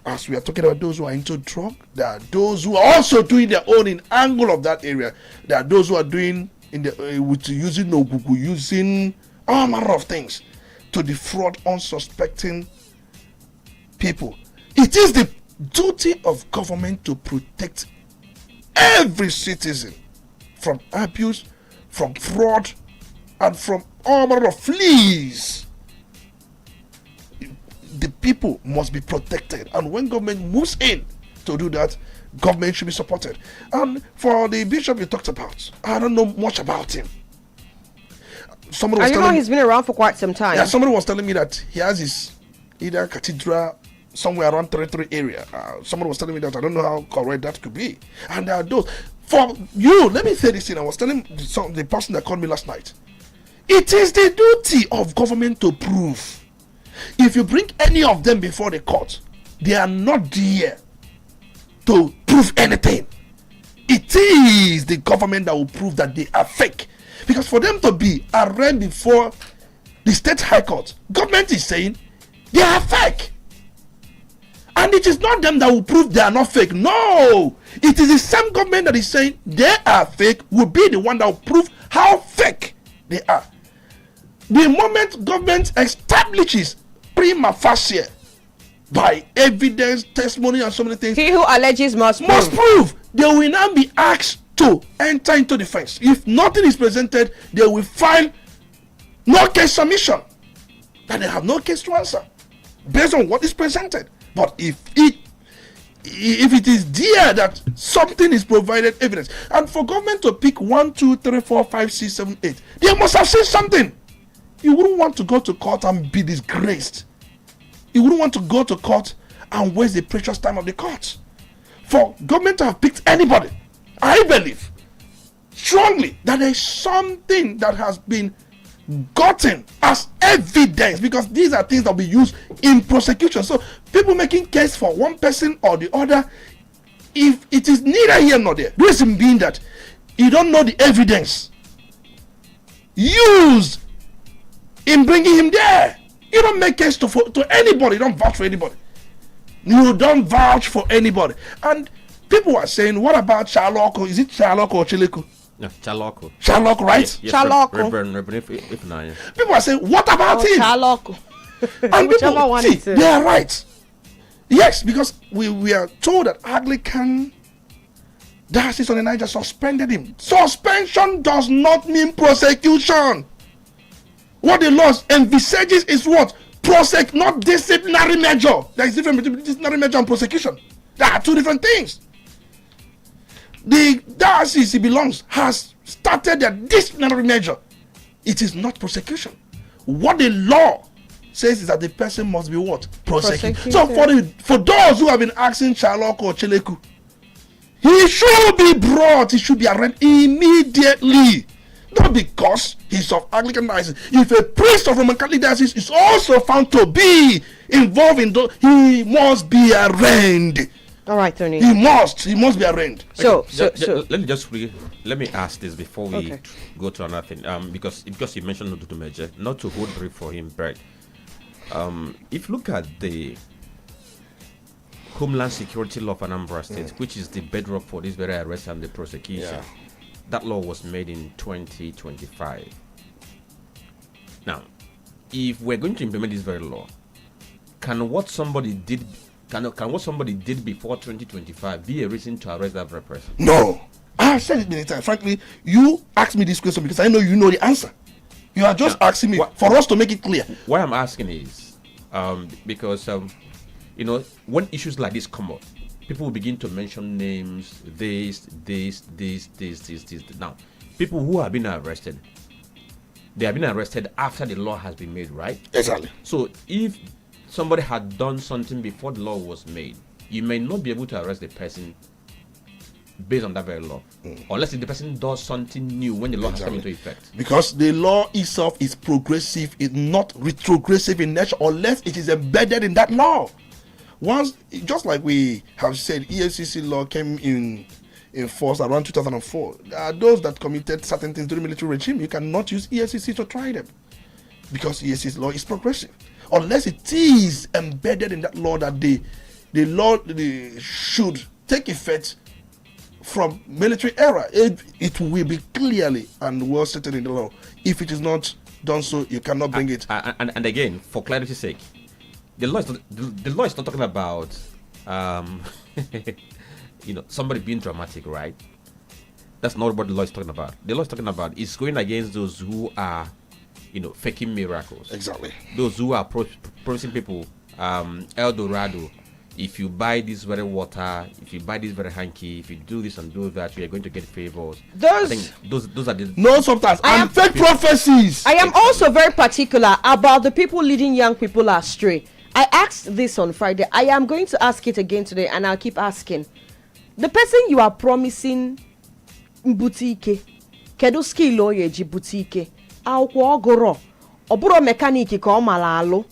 As we are talking about those who are into drug, there are those who are also doing their own in angle of that area. There are those who are doing with using Ogugu, using all manner of things to defraud unsuspecting people. It is the duty of government to protect every citizen from abuse, from fraud, and from all manner of fleas. The people must be protected, and when government moves in to do that, government should be supported. And for the bishop you talked about, I don't know much about him. Somebody was telling me, he's been around for quite some time. yeah, somebody was telling me that he has his either cathedral somewhere around territory area. Somebody was telling me that. I don't know how correct that could be. And there are those. For you, let me say this thing. I was telling the person that called me last night. It is the duty of government to prove. If you bring any of them before the court, they are not there to prove anything. It is the government that will prove that they are fake. Because for them to be arraigned before the state high court, government is saying they are fake. And it is not them that will prove they are not fake. No! It is the same government that is saying they are fake will be the one that will prove how fake they are. The moment government establishes prima facie by evidence, testimony, and so many things, he who alleges must prove. They will now be asked to enter into defense. If nothing is presented, they will file no case submission. That they have no case to answer based on what is presented. But if it is there that something is provided evidence, and for government to pick 1, 2, 3, 4, 5, 6, 7, 8, they must have seen something. You wouldn't want to go to court and be disgraced. You wouldn't want to go to court and waste the precious time of the court. For government to have picked anybody, I believe strongly that there is something that has been gotten as evidence, because these are things that will be used in prosecution. So people making case for one person or the other, if it is neither here nor there, reason being that you don't know the evidence used in bringing him there. You don't make case to anybody. You don't vouch for anybody. You don't vouch for anybody. And people are saying, what about Chaloko? Is it Chaloko or Chileku? No, Chaloko. Chaloko, right? Yes, Chaloko. Reverend. People are saying, what about him? Chaloko. And Whichever one people, it see, is. they are right. Yes, because we are told that Anglican diocese on the Niger suspended him. Suspension does not mean prosecution. What the law envisages is what? Not disciplinary measure. There is difference between disciplinary measure and prosecution. There are two different things. The diocese he belongs has started their disciplinary measure. It is not prosecution. What the law says is that the person must be what? Prosecuted. So for those who have been asking Shalok or Chileku, he should be brought, he should be arrested immediately. Not because he's of Anglican diocese. If a priest of Roman Catholic diocese is also found to be involved in those, he must be arraigned. All right, Tony. He must be arraigned. So Let me ask this before we go to another thing. Because you mentioned Odudu Meje, not to hold brief for him, but if you look at the Homeland Security Law of Anambra State, which is the bedrock for this very arrest and the prosecution, that law was made in 2025. Now, if we're going to implement this very law, can what somebody did before 2025 be a reason to arrest that very person? No. I have said it many times. Frankly, you asked me this question because I know you know the answer. You are just asking me for us to make it clear. What I'm asking is, because when issues like this come up, people will begin to mention names, this. Now, people who have been arrested, they have been arrested after the law has been made, right? Exactly. So if somebody had done something before the law was made, you may not be able to arrest the person based on that very law, unless the person does something new when the law has come into effect. Because the law itself is progressive, it's not retrogressive in nature, unless it is embedded in that law. Once, just like we have said, EFCC law came in force around 2004. There are those that committed certain things during the military regime. You cannot use EFCC to try them because EFCC law is progressive. Unless it is embedded in that law that the law should take effect from military era, it will be clearly and well stated in the law. If it is not done so, you cannot bring it. And again, for clarity's sake, the law is not talking about somebody being dramatic, right? That's not what the law is talking about. The law is talking about is going against those who are, faking miracles. Exactly. Those who are promising people, El Dorado. If you buy this very water, if you buy this very hanky, if you do this and do that, you are going to get favors. I think those are the no substance and fake prophecies. I am also very particular about the people leading young people astray. I asked this on Friday. I am going to ask it again today, and I'll keep asking. The person you are promising boutique, kedu skill oyeji boutique, akwụkwọ ogoro, oburo mechanic ka o malalo,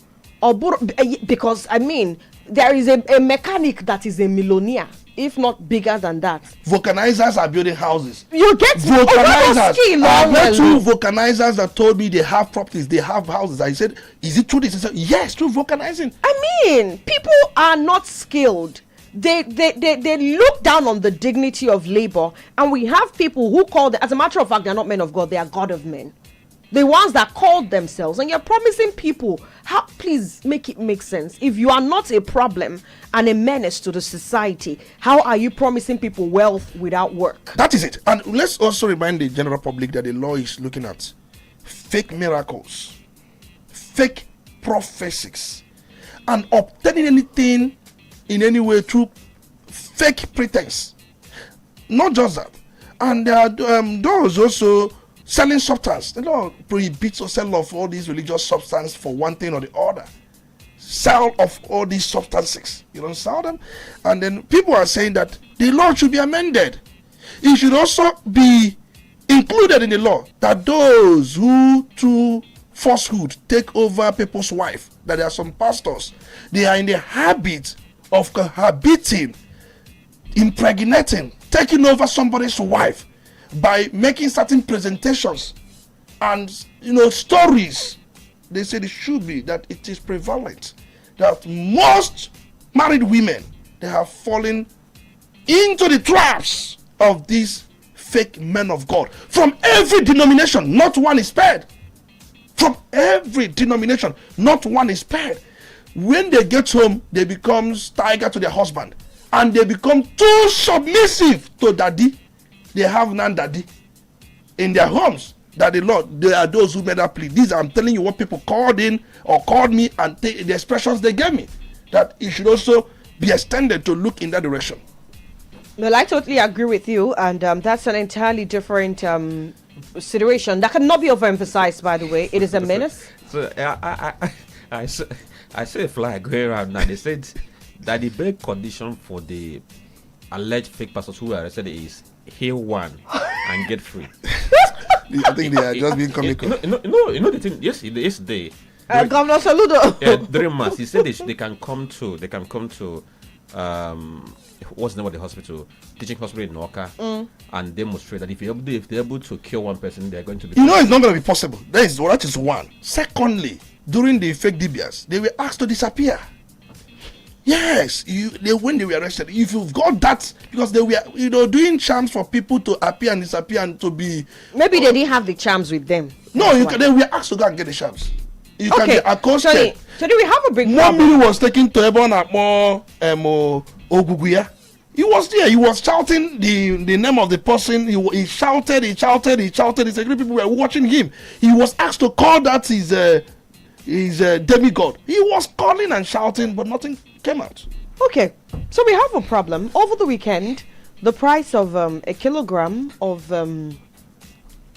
because I mean there is a mechanic that is a millionaire, if not bigger than that. Vulcanizers are building houses. You get vulcanizers. I met two vulcanizers that told me they have properties, they have houses. I said, is it true? They said, yes, true vulcanizing. I mean, people are not skilled. They look down on the dignity of labor, and we have people who call them, as a matter of fact, they're not men of God, they are God of men. The ones that called themselves, and you're promising people, please make it make sense. If you are not a problem and a menace to the society, how are you promising people wealth without work? That is it. And let's also remind the general public that the law is looking at fake miracles, fake prophecies, and obtaining anything in any way through fake pretense. Not just that. And there are those also selling substance. The law prohibits or sell of all these religious substances for one thing or the other. Sell of all these substances. You don't sell them. And then people are saying that the law should be amended. It should also be included in the law that those who through falsehood take over people's wife, that there are some pastors, they are in the habit of cohabiting, impregnating, taking over somebody's wife by making certain presentations and stories. They said it should be that it is prevalent that most married women, they have fallen into the traps of these fake men of God from every denomination. Not one is spared. From every denomination, not one is spared. When they get home, they become tiger to their husband, and they become too submissive to daddy. They have none daddy in their homes. That the Lord, they are those who made that plea. These, I'm telling you what people called in or called me, and the expressions they gave me, that it should also be extended to look in that direction. Well, I totally agree with you, and that's an entirely different situation that cannot be overemphasized. By the way, it is a menace. So I saw a flag going around now. They said that the big condition for the alleged fake pastors who are arrested is hail one and get free. I think they are just being comical. The thing. Yesterday, Governor Saludo. During mass, he said they can come to what's the name of the hospital, teaching hospital in Noka, and demonstrate that if they're able to kill one person, they're going to be. It's not going to be possible. That is one. Secondly, during the fake DBS, they were asked to disappear. Yes, when they were arrested, if you've got that, because they were doing charms for people to appear and disappear and to be. Maybe they didn't have the charms with them. No, they were asked to go and get the charms. You can be accosted. So do we have a big problem? Nobody was taken to Ebon Akmo Oguguya. He was there. He was shouting the name of the person. He shouted. He said people were watching him. He was asked to call that his demigod. He was calling and shouting, but nothing came out. Okay, so we have a problem. Over the weekend, the price of a kilogram of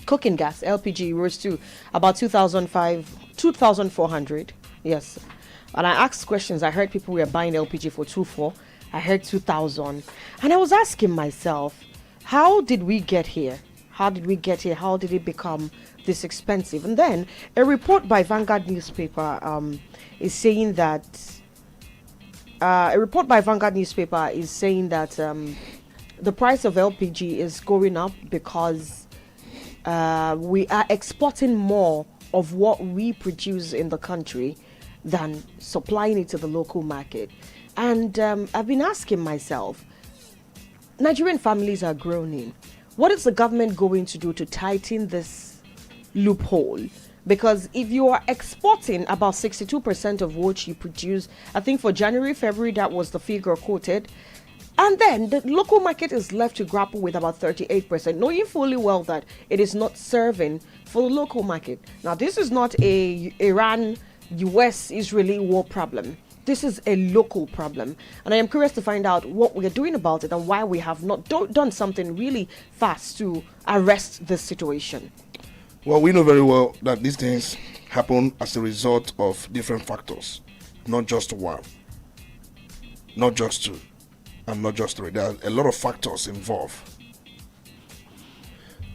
cooking gas, LPG, rose to about 2,400. Yes. And I asked questions. I heard people were buying LPG for 2,400. I heard 2,000. And I was asking myself, how did we get here? How did it become this expensive? And then a report by Vanguard newspaper is saying that the price of LPG is going up because we are exporting more of what we produce in the country than supplying it to the local market. And I've been asking myself, Nigerian families are groaning. What is the government going to do to tighten this loophole? Because if you are exporting about 62% of what you produce, I think for January, February, that was the figure quoted, And then the local market is left to grapple with about 38%, knowing fully well that it is not serving for the local market. Now, this is not a Iran, US, Israeli war problem. This is a local problem. And I am curious to find out what we are doing about it and why we have not done something really fast to arrest this situation. Well, we know very well that these things happen as a result of different factors, not just one, not just two, and not just three. There are a lot of factors involved.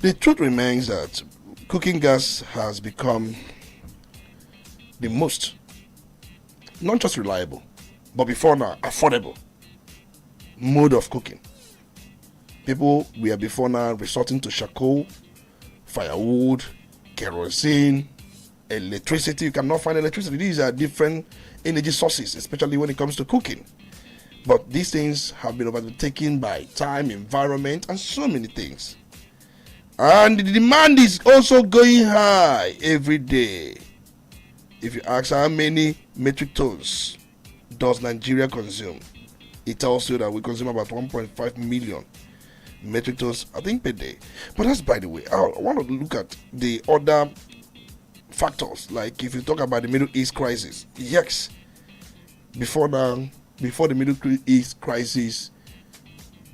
The truth remains that cooking gas has become the most, not just reliable, but before now, affordable mode of cooking. People were before now resorting to charcoal, firewood, kerosene, electricity. You cannot find electricity. These are different energy sources, especially when it comes to cooking. But these things have been overtaken by time, environment, and so many things. And the demand is also going high every day. If you ask how many metric tons does Nigeria consume, it tells you that we consume about 1.5 million metric tons, I think, per day. But that's by the way. I want to look at the other factors. Like if you talk about the Middle East crisis, yes, before the Middle East crisis,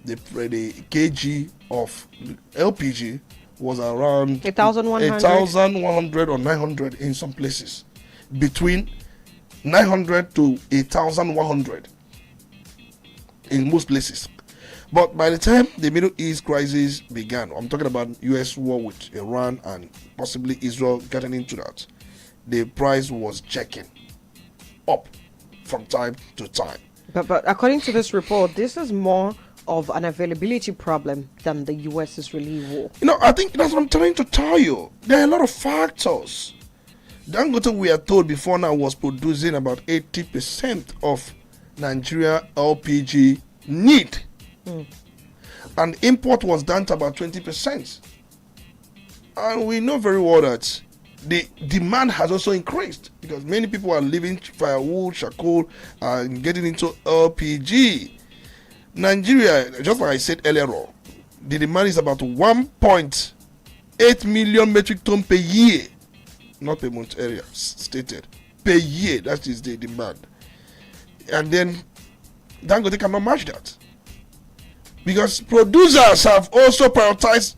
the kg of LPG was around 8,100 or 900 in some places. Between 900 to 8,100 in most places. But by the time the Middle East crisis began, I'm talking about US war with Iran and possibly Israel getting into that, the price was checking up from time to time. But according to this report, this is more of an availability problem than the US-Israeli war. I think that's what I'm trying to tell you. There are a lot of factors. Dangote, we are told before now, was producing about 80% of Nigeria LPG need. And import was down to about 20%. And we know very well that the demand has also increased because many people are leaving firewood, charcoal, and getting into LPG. Nigeria, just like I said earlier on, the demand is about 1.8 million metric ton per year. Not per month area stated. Per year, that is the demand. And then Dangote cannot match that. Because producers have also prioritized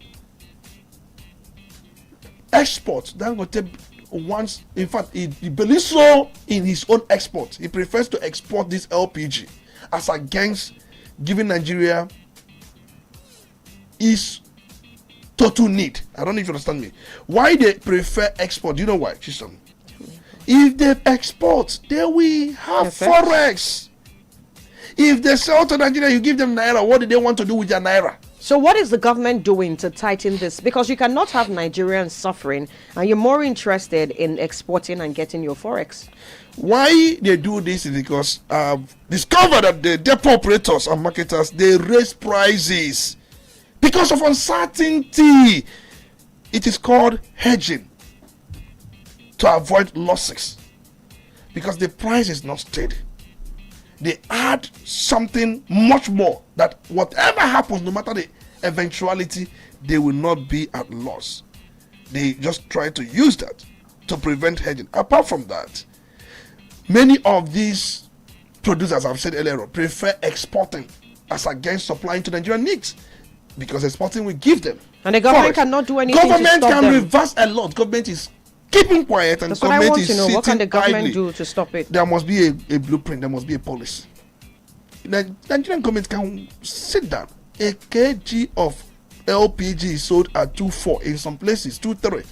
exports. Dangote wants, in fact, he believes so in his own export. He prefers to export this LPG as against giving Nigeria his total need. I don't know if you understand me. Why they prefer export? Do you know why, Chisholm? If they export, they will have forex. If they sell to Nigeria, you give them naira. What do they want to do with their naira? So what is the government doing to tighten this? Because you cannot have Nigerians suffering and you're more interested in exporting and getting your forex. Why they do this is because I've discovered that the depot operators and marketers, they raise prices because of uncertainty. It is called hedging to avoid losses because the price is not steady. They add something much more that whatever happens, no matter the eventuality, they will not be at loss. They just try to use that to prevent hedging. Apart from that, many of these producers, I've said earlier, prefer exporting as against supplying to Nigerian needs because exporting will give them. And the government cannot do anything Government to stop can them. Reverse a lot. Government is keeping quiet and that's what I want to know. sitting What can the government idly. do to stop it? There must be a blueprint. There must be a policy. The Nigerian government can sit down. A kg of LPG is sold at 2.4 in some places, 2.3,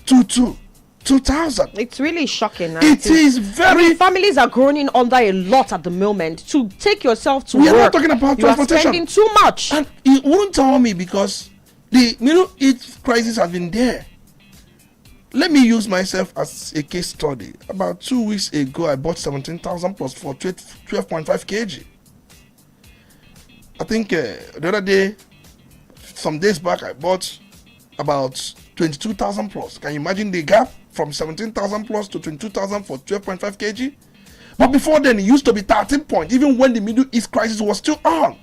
2.2, 2,000. It's really shocking. It is very. Families are groaning under a lot at the moment. To take yourself to We work, are not talking about you are transportation. spending too much. And it won't tell me because the Middle East crisis has been there. Let me use myself as a case study. About 2 weeks ago, I bought 17,000 plus for 12.5 kg. I think the other day, some days back, I bought about 22,000 plus. Can you imagine the gap from 17,000 plus to 22,000 for 12.5 kg? But before then, it used to be 13 points, even when the Middle East crisis was still on.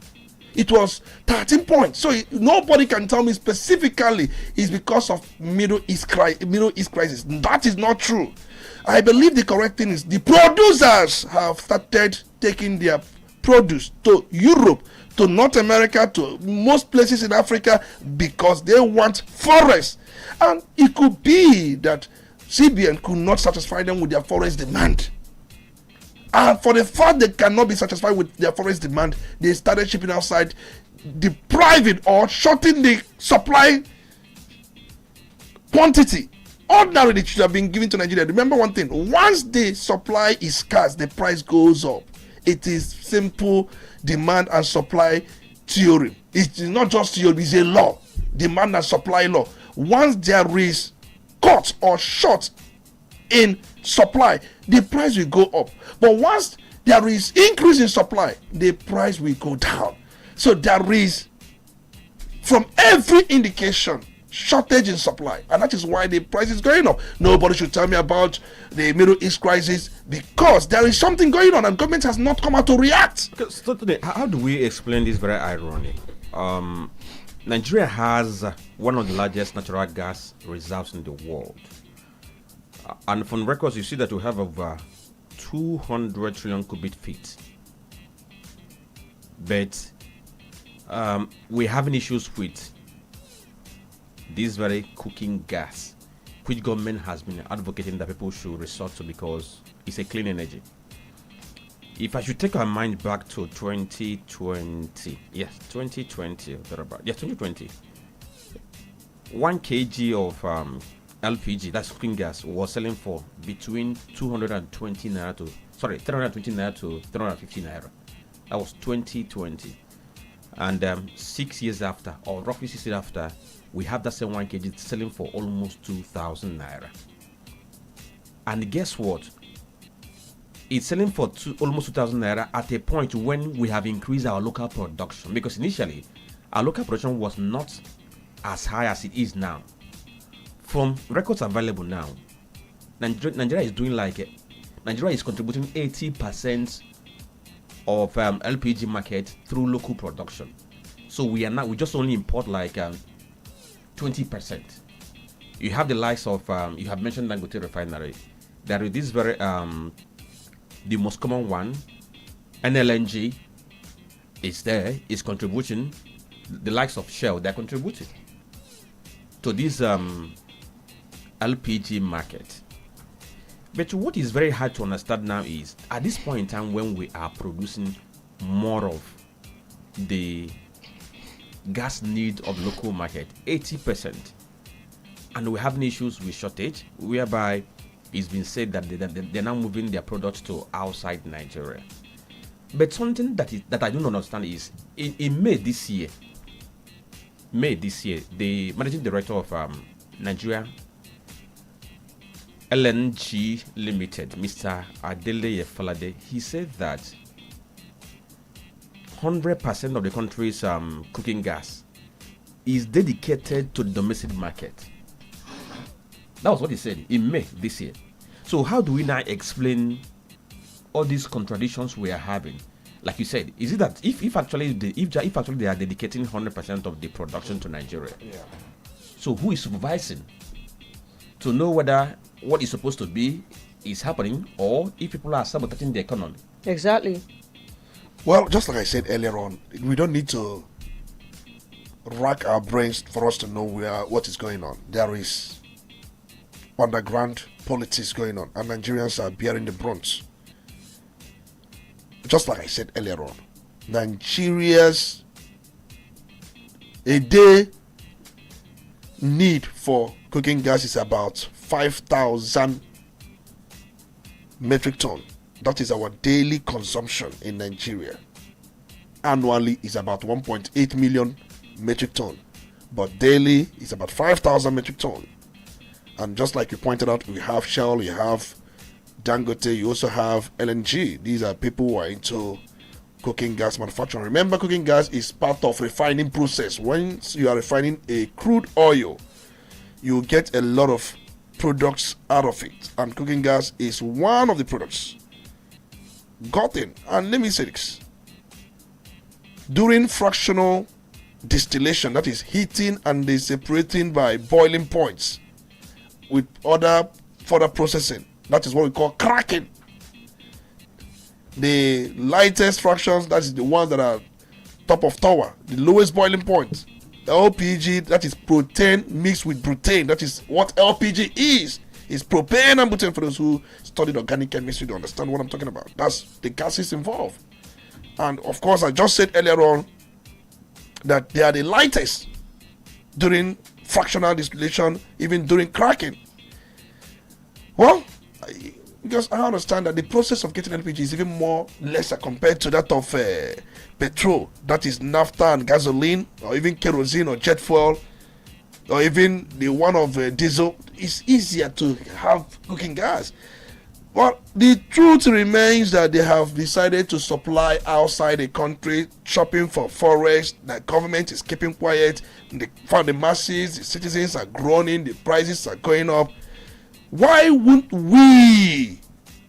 it was 13 points. So nobody can tell me specifically it's because of Middle East crisis. That is not true. I believe the correct thing is the producers have started taking their produce to Europe, to North America, to most places in Africa because they want forests. And it could be that CBN could not satisfy them with their forest demand. And for the fact they cannot be satisfied with their forest demand, they started shipping outside, depriving or shorting the supply quantity. Ordinarily, it should have been given to Nigeria. Remember one thing, once the supply is scarce, the price goes up. It is simple demand and supply theory. It is not just theory, it's a law. Demand and supply law. Once there is cut or short in supply, the price will go up. But once there is increase in supply, the price will go down. So there is, from every indication, shortage in supply, and that is why the price is going up. Nobody should tell me about the Middle East crisis because there is something going on and government has not come out to react. So today, how do we explain this very irony? Nigeria has one of the largest natural gas reserves in the world. And from records, you see that we have over 200 trillion cubic feet. But we're having issues with this very cooking gas, which government has been advocating that people should resort to because it's a clean energy. If I should take our mind back to 2020, yes, 2020, 2020, 1 kg of LPG, that's cooking gas, was selling for between 320 naira to 350 naira. That was 2020. And 6 years after, or roughly 6 years after, we have that same 1 kg selling for almost 2,000 naira. And guess what? It's selling for almost 2,000 naira at a point when we have increased our local production. Because initially, our local production was not as high as it is now. From records available now, Nigeria is doing Nigeria is contributing 80% of LPG market through local production. So we just only import 20%. You have the likes of you have mentioned Dangote refinery. There is this very the most common one, NLNG is there, is contributing. The likes of Shell, they're contributing to this LPG market. But what is very hard to understand now is at this point in time when we are producing more of the gas need of local market, 80%, and we're having issues with shortage, whereby it's been said that they're now moving their products to outside Nigeria. But something that I don't understand is in May this year, the managing director of Nigeria LNG Limited, Mr. Adele Falade, he said that 100% of the country's cooking gas is dedicated to the domestic market. That was what he said in May this year. So how do we now explain all these contradictions we are having? Like you said, is it that if actually they are dedicating 100% of the production to Nigeria? Yeah. So who is supervising to know whether what is supposed to be is happening or if people are sabotaging the economy? Exactly. Well, just like I said earlier on, we don't need to rack our brains for us to know what is going on. There is underground politics going on, and Nigerians are bearing the brunt. Just like I said earlier on, Nigeria's a day need for cooking gas is about 5,000 metric ton. That is our daily consumption in Nigeria. Annually is about 1.8 million metric ton, but daily is about 5,000 metric ton. And just like you pointed out, we have Shell, you have Dangote, you also have LNG. These are people who are into cooking gas manufacturing. Remember, cooking gas is part of refining process. Once you are refining a crude oil, you get a lot of products out of it, and cooking gas is one of the products gotten. And let me say this, during fractional distillation, that is heating and the separating by boiling points with other further processing, that is what we call cracking. The lightest fractions, that is the ones that are top of tower, the lowest boiling point. LPG, that is protein mixed with butane. That is what LPG is. It's propane and butane. For those who studied organic chemistry, to understand what I'm talking about. That's the gases involved. And of course, I just said earlier on that they are the lightest during fractional distillation, even during cracking. Well, because I understand that the process of getting LPG is even more lesser compared to that of petrol, that is naphtha and gasoline, or even kerosene or jet fuel, or even the one of diesel. It's easier to have cooking gas. But the truth remains that they have decided to supply outside the country, shopping for forex. The government is keeping quiet. For the masses, the citizens are groaning, the prices are going up. Why wouldn't we,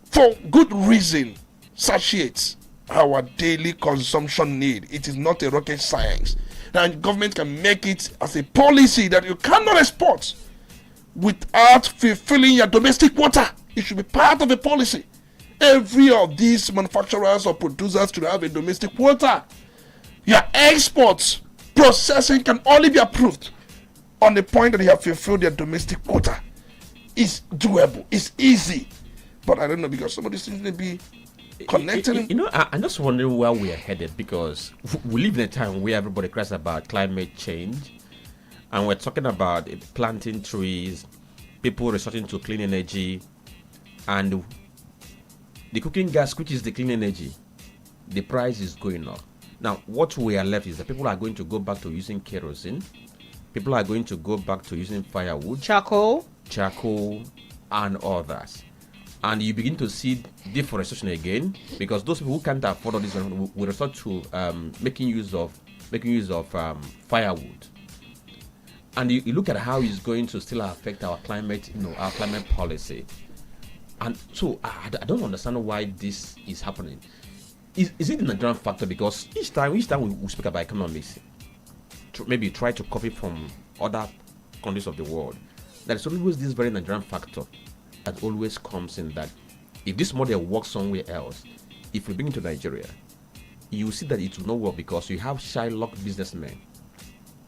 for good reason, satiate our daily consumption need? It is not a rocket science. Now, the government can make it as a policy that you cannot export without fulfilling your domestic quota. It should be part of the policy. Every of these manufacturers or producers should have a domestic quota. Your exports processing can only be approved on the point that you have fulfilled their domestic quota. It's doable. It's easy. But I don't know, because some of these things may be connected. I'm just wondering where we are headed, because we live in a time where everybody cries about climate change, and we're talking about planting trees, people resorting to clean energy, and the cooking gas, which is the clean energy, the price is going up. Now, what we are left is that people are going to go back to using kerosene. People are going to go back to using firewood, charcoal, and others. And you begin to see deforestation again, because those people who can't afford all this will resort to making use of firewood. And you look at how it's going to still affect our climate, our climate policy. And so I don't understand why this is happening. Is it the Nigerian factor? Because each time we speak about economics, maybe try to copy from other countries of the world, there's always this very Nigerian factor that always comes in, that if this model works somewhere else, if we bring it to Nigeria, you see that it will not work, because you have Shylock businessmen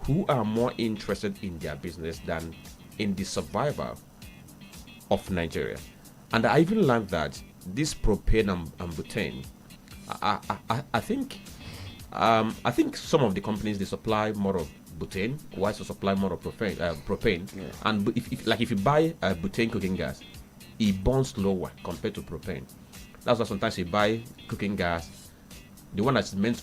who are more interested in their business than in the survival of Nigeria. And I even learned that this propane and butane, I think some of the companies, they supply more of butane, whilst they supply more of propane. Yeah. And if you buy a butane cooking gas, it burns lower compared to propane. That's why sometimes you buy cooking gas, the one that's meant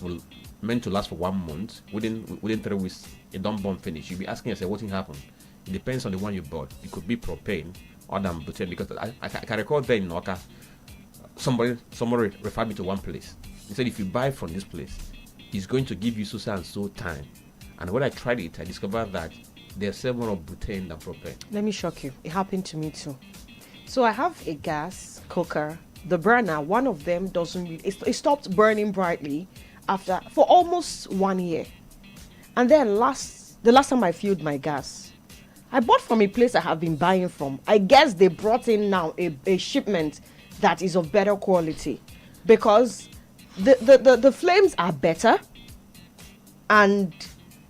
to last for 1 month, within 3 weeks, it don't burn finish. You'll be asking yourself, what happened? It depends on the one you bought. It could be propane or than butane, because I can recall there in Noka, somebody referred me to one place. He said, if you buy from this place, it's going to give you so and so time. And when I tried it, I discovered that there's more of butane than propane. Let me shock you. It happened to me too. So I have a gas cooker. The burner, one of them it stopped burning brightly for almost 1 year. And then the last time I filled my gas, I bought from a place I have been buying from. I guess they brought in now a shipment that is of better quality, because the flames are better, and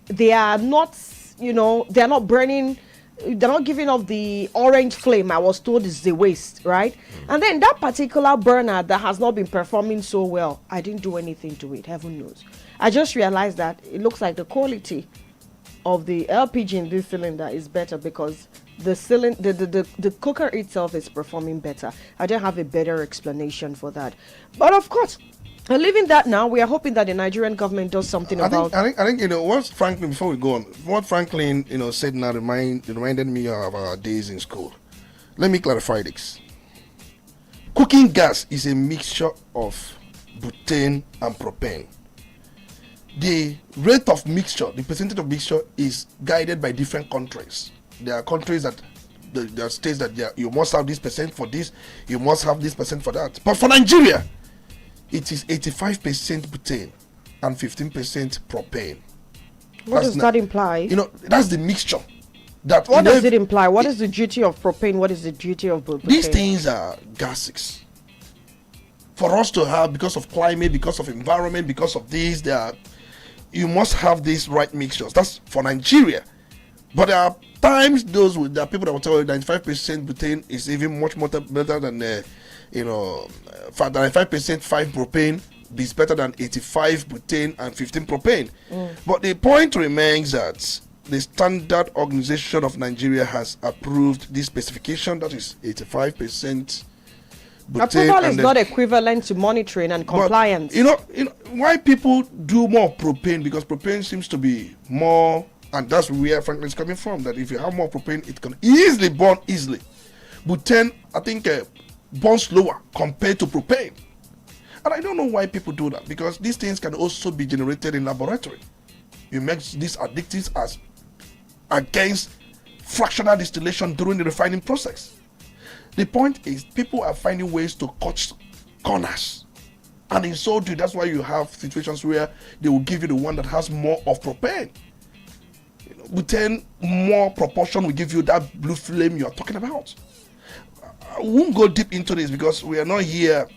they are not, they're not burning, they're not giving off the orange flame I was told is the waste, right? And then that particular burner that has not been performing so well, I didn't do anything to it, heaven knows. I just realized that it looks like the quality of the LPG in this cylinder is better, because the cooker itself is performing better. I don't have a better explanation for that. But of course, leaving that now, we are hoping that the Nigerian government does something about. I think what Franklin, before we go on, what Franklin said now reminded me of our days in school. Let me clarify this. Cooking gas is a mixture of butane and propane. The rate of mixture, the percentage of mixture, is guided by different countries. There are countries that there are states that you must have this percent for this, you must have this percent for that. But for Nigeria, it is 85% butane and 15% propane. What does that imply? You know, that's the mixture. That what does it imply? What is the duty of propane? What is the duty of propane? These things are gases. For us to have, because of climate, because of environment, because of this, you must have these right mixtures. That's for Nigeria. But there are times there are people that will tell you 95% butane is even much more better than 95% 5 propane is better than 85 butane and 15 propane. But the point remains that the Standard Organization of Nigeria has approved this specification, that is 85% butane. Approval is not equivalent to monitoring and compliance. But, you know why people do more propane, because propane seems to be more, and that's where frankly it's coming from, that if you have more propane, it can easily burn easily. Butane, I think, burns slower compared to propane. And I don't know why people do that, because these things can also be generated in laboratory. You make these additives as against fractional distillation during the refining process. The point is, people are finding ways to cut corners, and in so doing, that's why you have situations where they will give you the one that has more of propane. Butane, more proportion will give you that blue flame you are talking about. I won't go deep into this because we are not here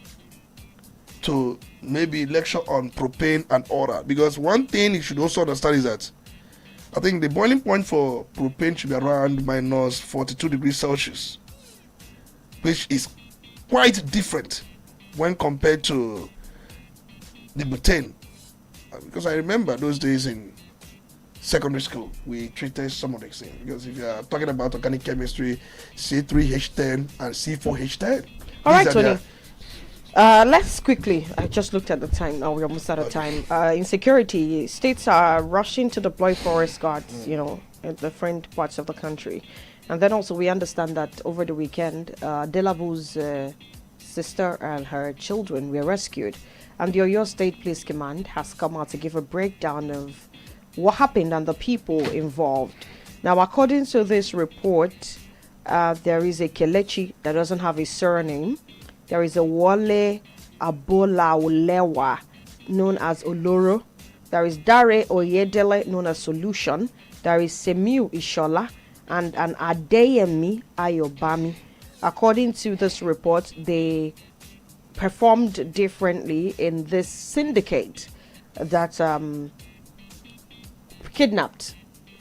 to maybe lecture on propane and all that, because one thing you should also understand is that I think the boiling point for propane should be around minus 42 degrees Celsius, which is quite different when compared to the butane. Because I remember those days in secondary school, we treated some of these things. Because if you are talking about organic chemistry, C3H10 and C4H10. All right, Tony. Let's quickly, I just looked at the time, now we're almost out of time. Insecurity, states are rushing to deploy forest guards, in different parts of the country. And then also we understand that over the weekend, Delabu's sister and her children were rescued. And the Oyo State Police Command has come out to give a breakdown of what happened and the people involved. Now, according to this report, there is a Kelechi that doesn't have a surname. There is a Wale Abola Olewa, known as Oloro. There is Dare Oyedele, known as Solution. There is Semiu Ishola and an Adeyemi Ayobami. According to this report, they performed differently in this syndicate that kidnapped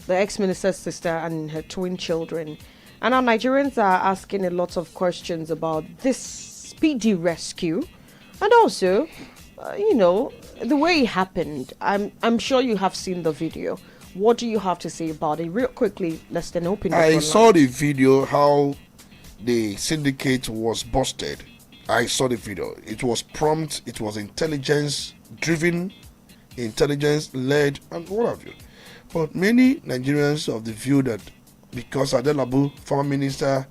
the ex-minister's sister and her twin children. And our Nigerians are asking a lot of questions about this speedy rescue, and also, the way it happened. I'm sure you have seen the video. What do you have to say about it? Real quickly, let's then open it. I saw the video, how the syndicate was busted. I saw the video. It was prompt, it was intelligence driven, intelligence led, and what have you. But many Nigerians of the view that because Adelabu, former minister,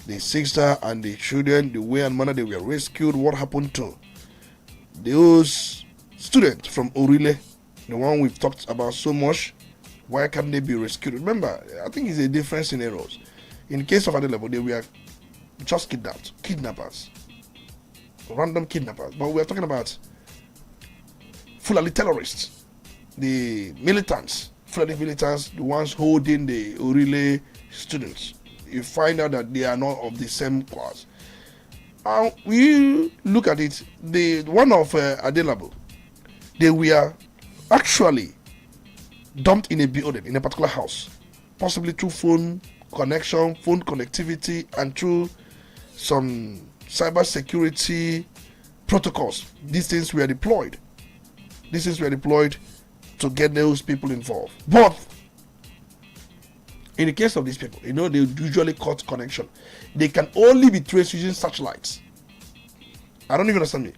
the sister and the children, the way and manner they were rescued, what happened to those students from Orile, the one we've talked about so much, why can't they be rescued? Remember, I think it's a different scenarios. In the case of Adelabu, they were just kidnappers, random kidnappers. But we're talking about Fulani terrorists, the militants, Fulani militants, the ones holding the Orile students. You find out that they are not of the same class. We look at it, the one of Adelabu, they were actually dumped in a building, in a particular house, possibly through phone connection, phone connectivity, and through some cyber security protocols. These things were deployed. To get those people involved. But in the case of these people, they usually cut connection. They can only be traced using satellites. I don't even understand me.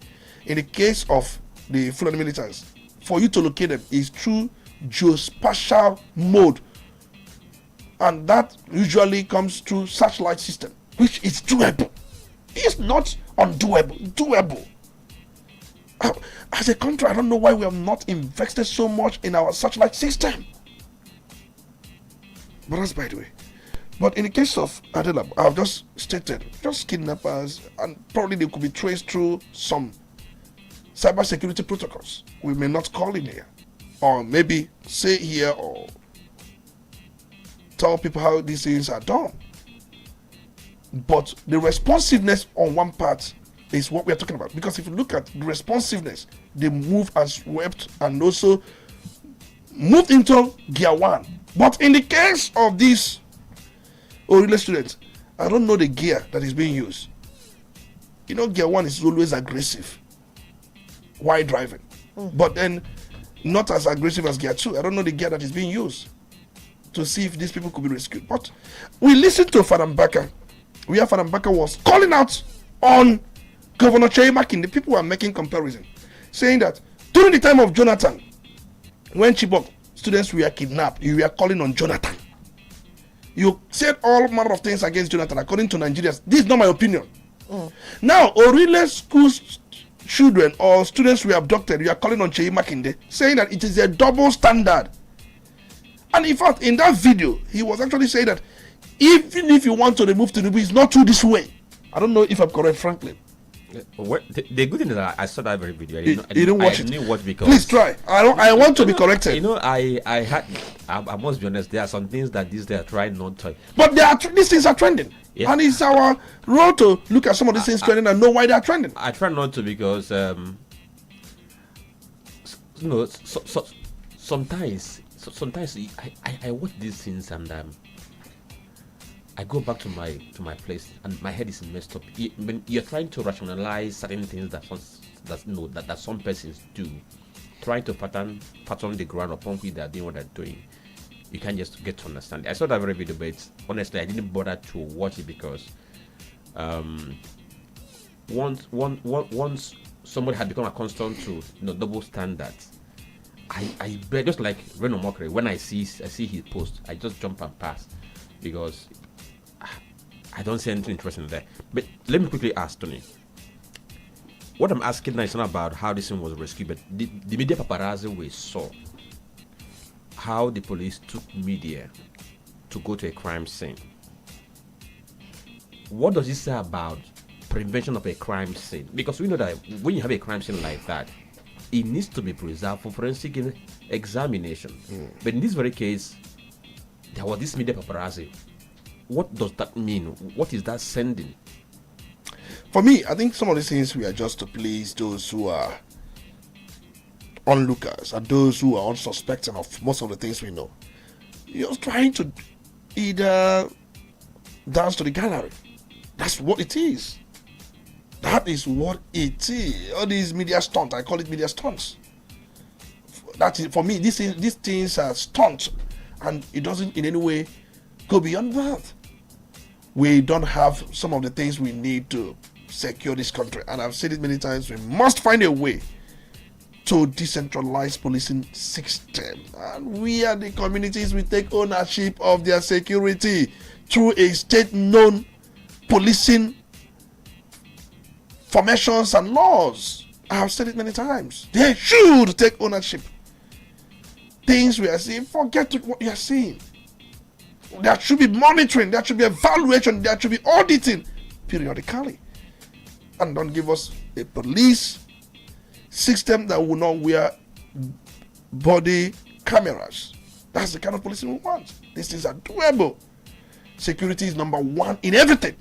In the case of the Fulani militants, for you to locate them is through geospatial mode. And that usually comes through satellite system, which is doable. It's not undoable, doable. As a country, I don't know why we have not invested so much in our satellite system. But that's by the way. But in the case of Adelabu, I've just stated, just kidnappers, and probably they could be traced through some cybersecurity protocols. We may not call in here, or maybe say here, or tell people how these things are done. But the responsiveness on one part is what we are talking about. Because if you look at the responsiveness, they move and swept and also moved into gear 1. But in the case of these Orile students, I don't know the gear that is being used. You know, gear 1 is always aggressive while driving. But then not as aggressive as gear 2. I don't know the gear that is being used to see if these people could be rescued. But we listened to Anambra, where Anambra was calling out on Governor Cheymak. The people were making comparison, saying that during the time of Jonathan, when Chibok students were kidnapped, you were calling on Jonathan. You said all manner of things against Jonathan, according to Nigerians. This is not my opinion. Now, Orile school children or students were abducted, you are calling on Cheymak, saying that it is a double standard. And in fact, in that video, he was actually saying that even if you want to remove Tinubu, it's not through this way. I don't know if I'm correct, frankly. The good thing is that I saw that very video. You didn't watch it. I didn't watch because please try. I want to be corrected. You know, I must be honest. There are some things that they are trying not to. But these things are trending, and it's our role to look at some of these things trending and know why they are trending. I try not to because sometimes I watch these things and I go back to my place and my head is messed up. When you're trying to rationalize certain things that some persons do, trying to pattern the ground upon which they are doing what they're doing, you can't just get to understand it. I saw that very video, but honestly, I didn't bother to watch it because once somebody had become accustomed to double standards, I just like Reno Mockery. When I see his post, I just jump and pass because I don't see anything interesting there. But let me quickly ask Tony. What I'm asking now is not about how this thing was rescued, but the media paparazzi we saw how the police took media to go to a crime scene. What does it say about prevention of a crime scene? Because we know that when you have a crime scene like that, it needs to be preserved for forensic examination. But in this very case, there was this media paparazzi. What does that mean? What is that sending? For me, I think some of these things we are just to please those who are onlookers and those who are unsuspecting of most of the things we know. You're trying to either dance to the gallery. That's what it is. That is what it is. All these media stunts, I call it media stunts. That is, for me, these things are stunts, and it doesn't in any way go beyond that. We don't have some of the things we need to secure this country, and I've said it many times. We must find a way to decentralize policing system, and we are the communities. We take ownership of their security through a state-known policing formations and laws. I have said it many times. They should take ownership. Things we are seeing, forget what you are seeing. There should be monitoring, there should be evaluation, there should be auditing periodically. And don't give us a police system that will not wear body cameras. That's the kind of policing we want. These things are doable. Security is number one in everything.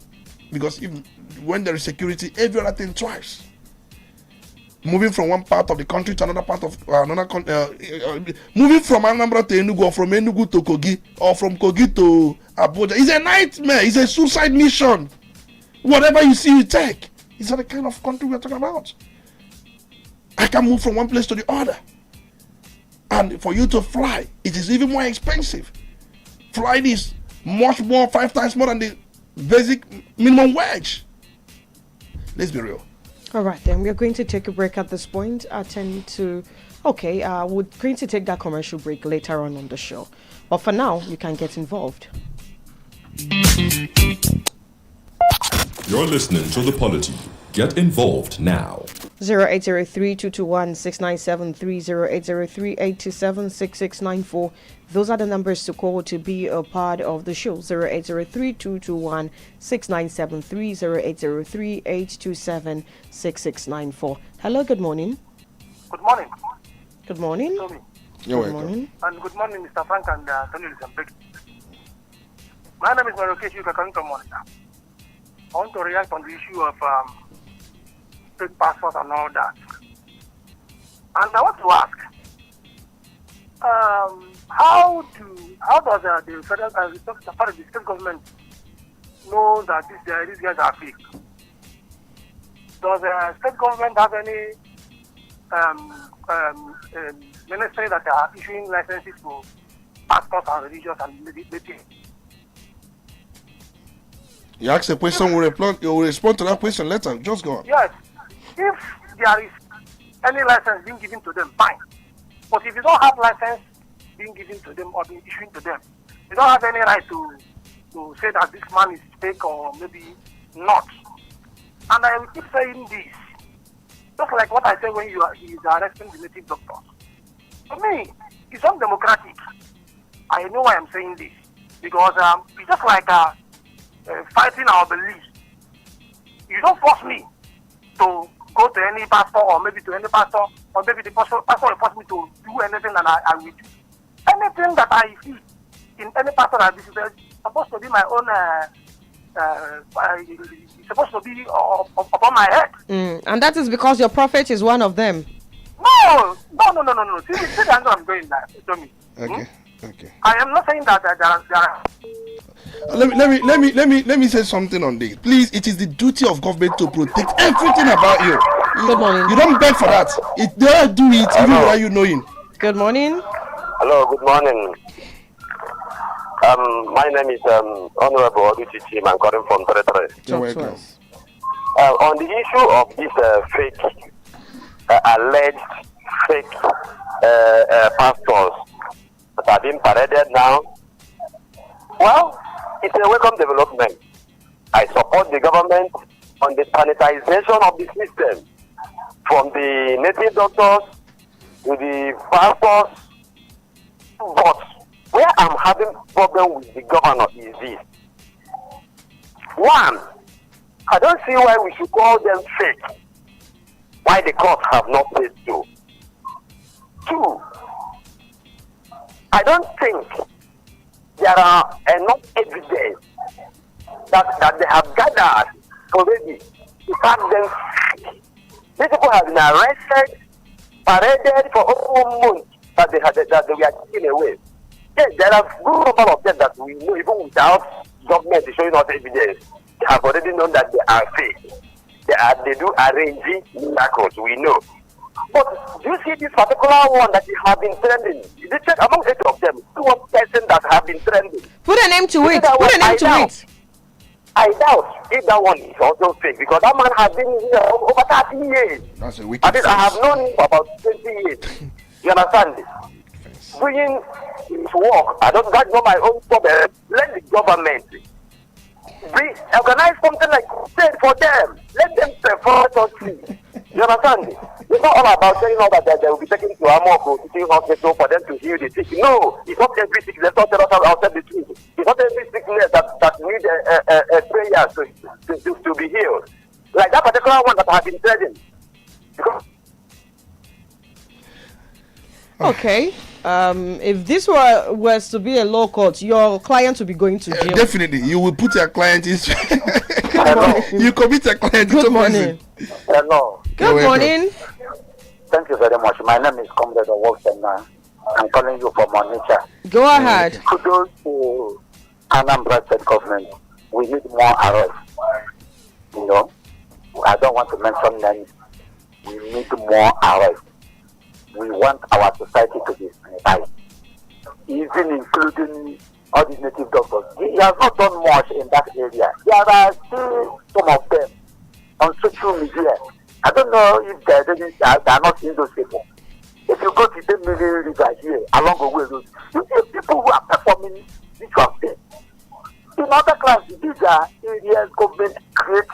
Because even when there is security, every other thing thrives. Moving from one part of the country to another part of moving from Anambra to Enugu, or from Enugu to Kogi, or from Kogi to Abuja is a nightmare. It's a suicide mission. Whatever you see, you take. Is that the kind of country we're talking about? I can move from one place to the other, and for you to fly, it is even more expensive. Flight is much more, 5 times more than the basic minimum wage. Let's be real. All right, then we're going to take a break at this point. We're going to take that commercial break later on the show. But for now, you can get involved. You're listening to The Polity. Get involved now. 0803-221-697-3083-827-6694. Those are the numbers to call to be a part of the show. 0803-221-697-3083-827-6694. Hello, good morning. Good morning. Good morning. Tommy. You're Good welcome. morning. And good morning, Mr. Frank and Tony Lizambek. My name is Marokesh Yuka coming from Monica. I want to react on the issue of fake passports and all that. And I want to ask, how does the federal the state government know that these guys are fake? Does the state government have any ministry that are issuing licenses to passports and religious and military? You ask a question, we'll respond to that question later. Just go on. Yes. If there is any license being given to them, fine. But if you don't have license being given to them or being issued to them, you don't have any right to say that this man is fake or maybe not. And I will keep saying this. Just like what I said when he is arresting the native doctors. For me, it's undemocratic. I know why I'm saying this. Because it's just like fighting our beliefs. You don't force me to go to any pastor or maybe to any pastor or maybe the pastor will force me to do anything that I will do. Anything that I see in any pastor that I visit is supposed to be my own, it's supposed to be upon my head. And that is because your prophet is one of them. No. See the angle I'm going there, Tommy. Okay. Okay. I am not saying that there are. Let me say something on this. Please, it is the duty of government to protect everything about you. Good morning. You don't beg for that. They do it even without you knowing. Good morning. Hello, good morning. My name is Honorable Oditi Chim. I'm calling from Territory. You're Talk to welcome. us. On the issue of this fake, alleged fake pastors that are being paraded now, well, it's a welcome development. I support the government on the sanitization of the system, from the native doctors to the pastors. But where I'm having problem with the governor is this. One, I don't see why we should call them fake, why the courts have not said so. Two, I don't think there are enough evidence that they have gathered already to back them fake. These people have been arrested, paraded for over months that they were taken away. Yes, there are a good number of them that we know, even without government showing us evidence, they have already known that they are fake. They do arranging miracles, we know. But do you see this particular one that have been trending? Among 8 of them, 2 person that have been trending. Put a name to it. Put a name to it. I doubt if that one is also fake, because that man has been here over 30 years. That's a wicked I have known him for about 20 years. You understand this? Doing his work, that's not my own problem. Let the government organize something like state for them. Let them perform something. You understand this? It's not all about saying all that they will be taken to Amoko teaching hospital for them to heal the sick. No, it's not every sickness. Let's not tell us outside the truth. It's not every sickness that needs a prayer to be healed. Like that particular one that has been threatened. Okay. If this was to be a law court, your client would be going to jail. Definitely, you will put your client in. Hello. You commit your client Good to morning. prison. Hello. Good morning. Thank you very much. My name is Comrade Wilson. I'm calling you from Onitsha. Go ahead. Kudos to Anambra State government. We need more arrests. You know, I don't want to mention names. We need more arrests. We want our society to be sanitized, even including all these native doctors. He has not done much in that area. There are still some of them on social media. I don't know if they are not seeing those people. If you go to the Miri River here, along the way, you see people who are performing ritual things. In other classes, these are areas government create,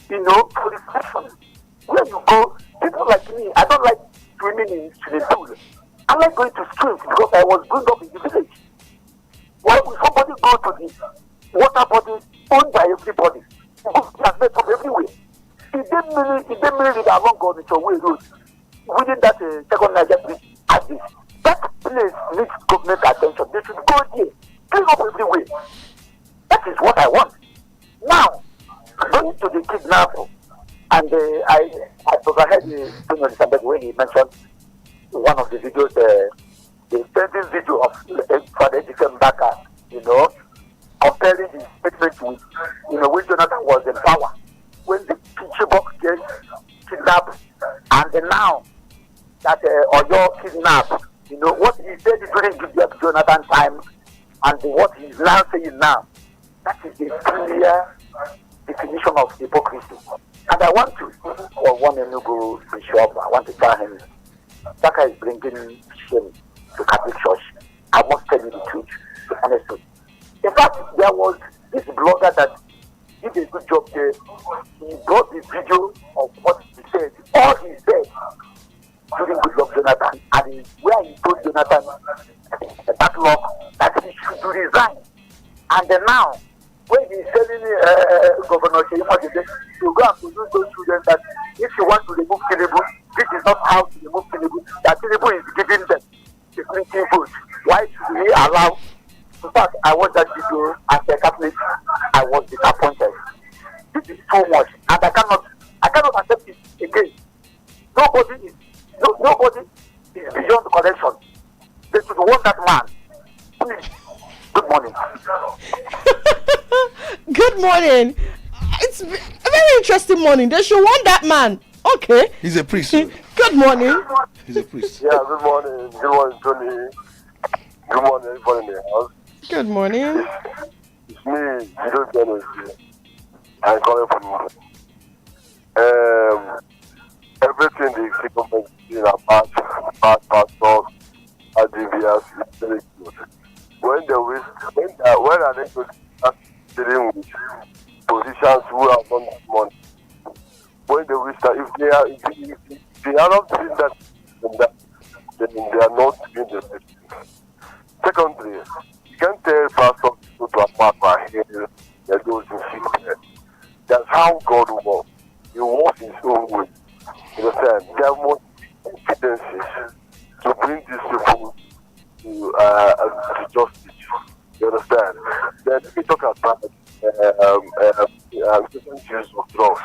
for the session. Where you go, people swimming pool. I like going to streams because I was growing up in the village. Why would somebody go to the water body owned by everybody? Has made from everywhere. It didn't mean that along on the way road within that second Niger bridge as this. That place needs government attention. They should go there, clean up everywhere. That is what I want. Now, going to the kidnapper, and I overheard the when he mentioned one of the videos, the trending video of Father Edison Baka, comparing his statement with, when Jonathan was in power, when the Chibok gets kidnapped, and then now that Oyo kidnapped, what he said during Jonathan time, and what he's now saying now, that is the clear definition of hypocrisy. And I want to, for one Enugu bishop, I want to tell him, Saka is bringing shame to Catholic Church. I must tell you the truth, the honest truth. In fact, there was this blogger that did a good job there. He brought the video of what he said, all he said during Goodluck Jonathan, and where he told Jonathan that he should resign. And then now, when he's telling Governor Sheyi to go and produce those children that if you want to remove Tinubu, this is not how to remove Tinubu, that Tinubu is giving them the printing vote. Why should we allow? In fact, I watched that video as a Catholic. I was disappointed. This is too much, and I cannot accept it again. Nobody is beyond correction. They should want that man. Please. Good morning. Good morning. It's a very interesting morning. They should want that man. Okay. He's a priest. Good morning. He's a priest. Yeah, good morning. Good morning, Tony. Good morning, everybody in the house. Good morning. It's me, Jiro Dennis. I'm calling from everything the government is doing about pastors, ADVS is very good. When are they going to start dealing with positions who are on money? When they will start, if they are not doing that, then they are not doing the right thing. Secondly, you can't tell pastors to go to a park here, they're going to sit there. That's how God works. He works his own way. You understand? There must be evidences to bring these people to justice. You understand? Then let me talk about different use of drugs.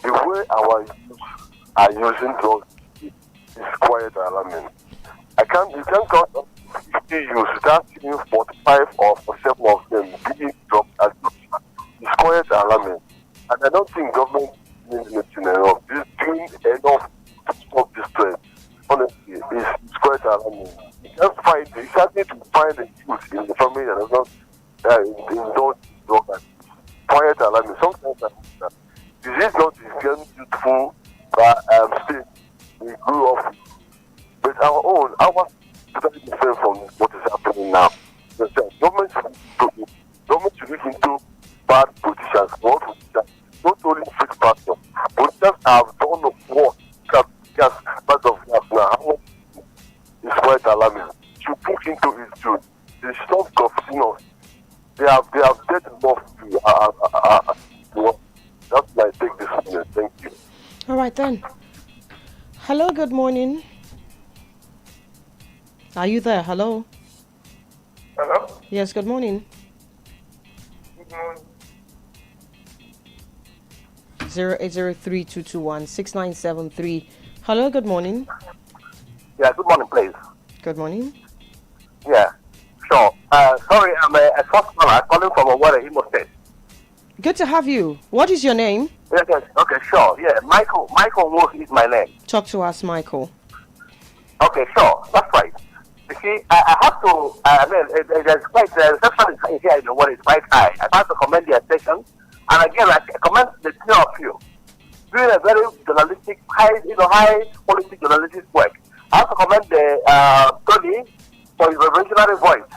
The way our youth are using drugs is quite alarming. You can't count up 50 youths without seeing 45 or 47 of them being drug addicts. It's quite alarming. And I don't think government is doing enough. This doing enough to stop this trend. Honestly, it's quite alarming. You can't need to find the youth in the family that does not indulge in drug addicts. Quite alarming. Sometimes this is not a very beautiful state we grew up with. But our is totally different from what is happening now. Government should look into bad politicians, not only fake pastors. Politicians have done what just part of that now. How much is quite alarming. Should look into it too. They stop confusing us. They have dead enough to that's my take this morning. Thank you. All right then. Hello, good morning. Are you there? Hello? Hello? Yes, good morning. Good morning. 08032216973. Hello, good morning. Yeah, good morning, please. Good morning. Yeah, sure. Sorry, I'm a first caller calling from Owerri, Imo State. Good to have you. What is your name? Yes, okay, sure. Yeah, Michael Wolf is my name. Talk to us, Michael. Okay, sure. That's right. You see, I have to, there's quite, the reception here in the world is quite high. I have to commend the station. And again, I commend the two of you doing a very journalistic, high quality journalistic work. I have to commend the Tony for his revolutionary voice.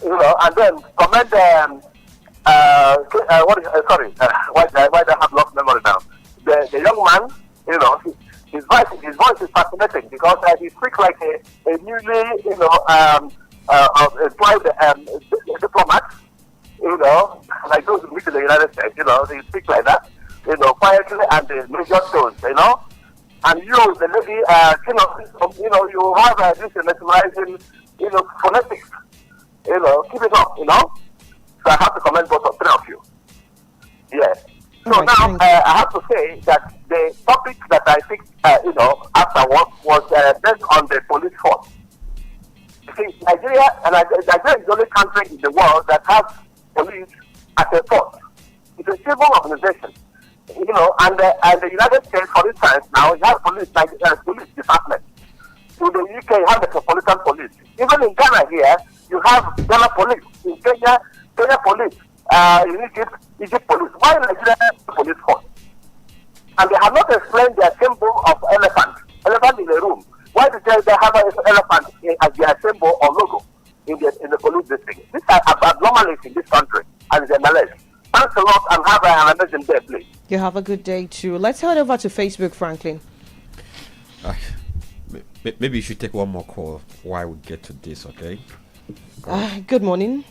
And then commend why do I have lost memory now? The young man, his voice his voice is fascinating because he speaks like a newly, employed diplomat, like those who meet in the United States, they speak like that, quietly and in major tones, And you, the lady, you have this mesmerizing, phonetics, keep it up, So I have to commend both of three of you. Yes. So now I have to say that the topic that I picked, afterwards was based on the police force. You see, Nigeria is the only country in the world that has police as a force. It's a civil organization, and the United States, for instance, now it has police department. In the UK, you have the Metropolitan Police. Even in Ghana here, you have Ghana Police. In Kenya Police. In Egypt Police. Why Nigeria police force? And they have not explained their symbol of elephant in the room. Why did they have an elephant as their symbol or logo in the police district? These are abnormalities in this country and the MLS. Thanks a lot and have an amazing day, please. You have a good day too. Let's head over to Facebook, Franklin. Maybe you should take one more call while we get to this, okay? Good morning.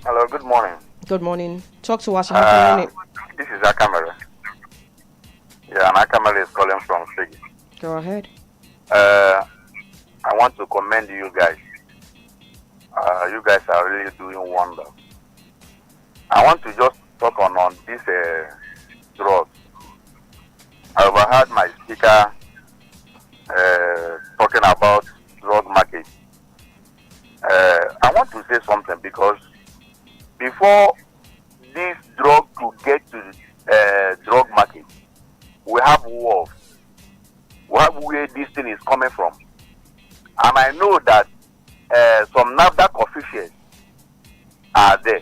Hello, good morning. Good morning. Talk to us. This is Akamara. Yeah, and Akamara is calling from Shigi. Go ahead. I want to commend you guys. You guys are really doing wonders. I want to just talk on this drugs. I overheard my speaker talking about drug market. I want to say something because before this drug to get to drug market, we have wars. We have where this thing is coming from. And I know that some NAFDAC officials are there.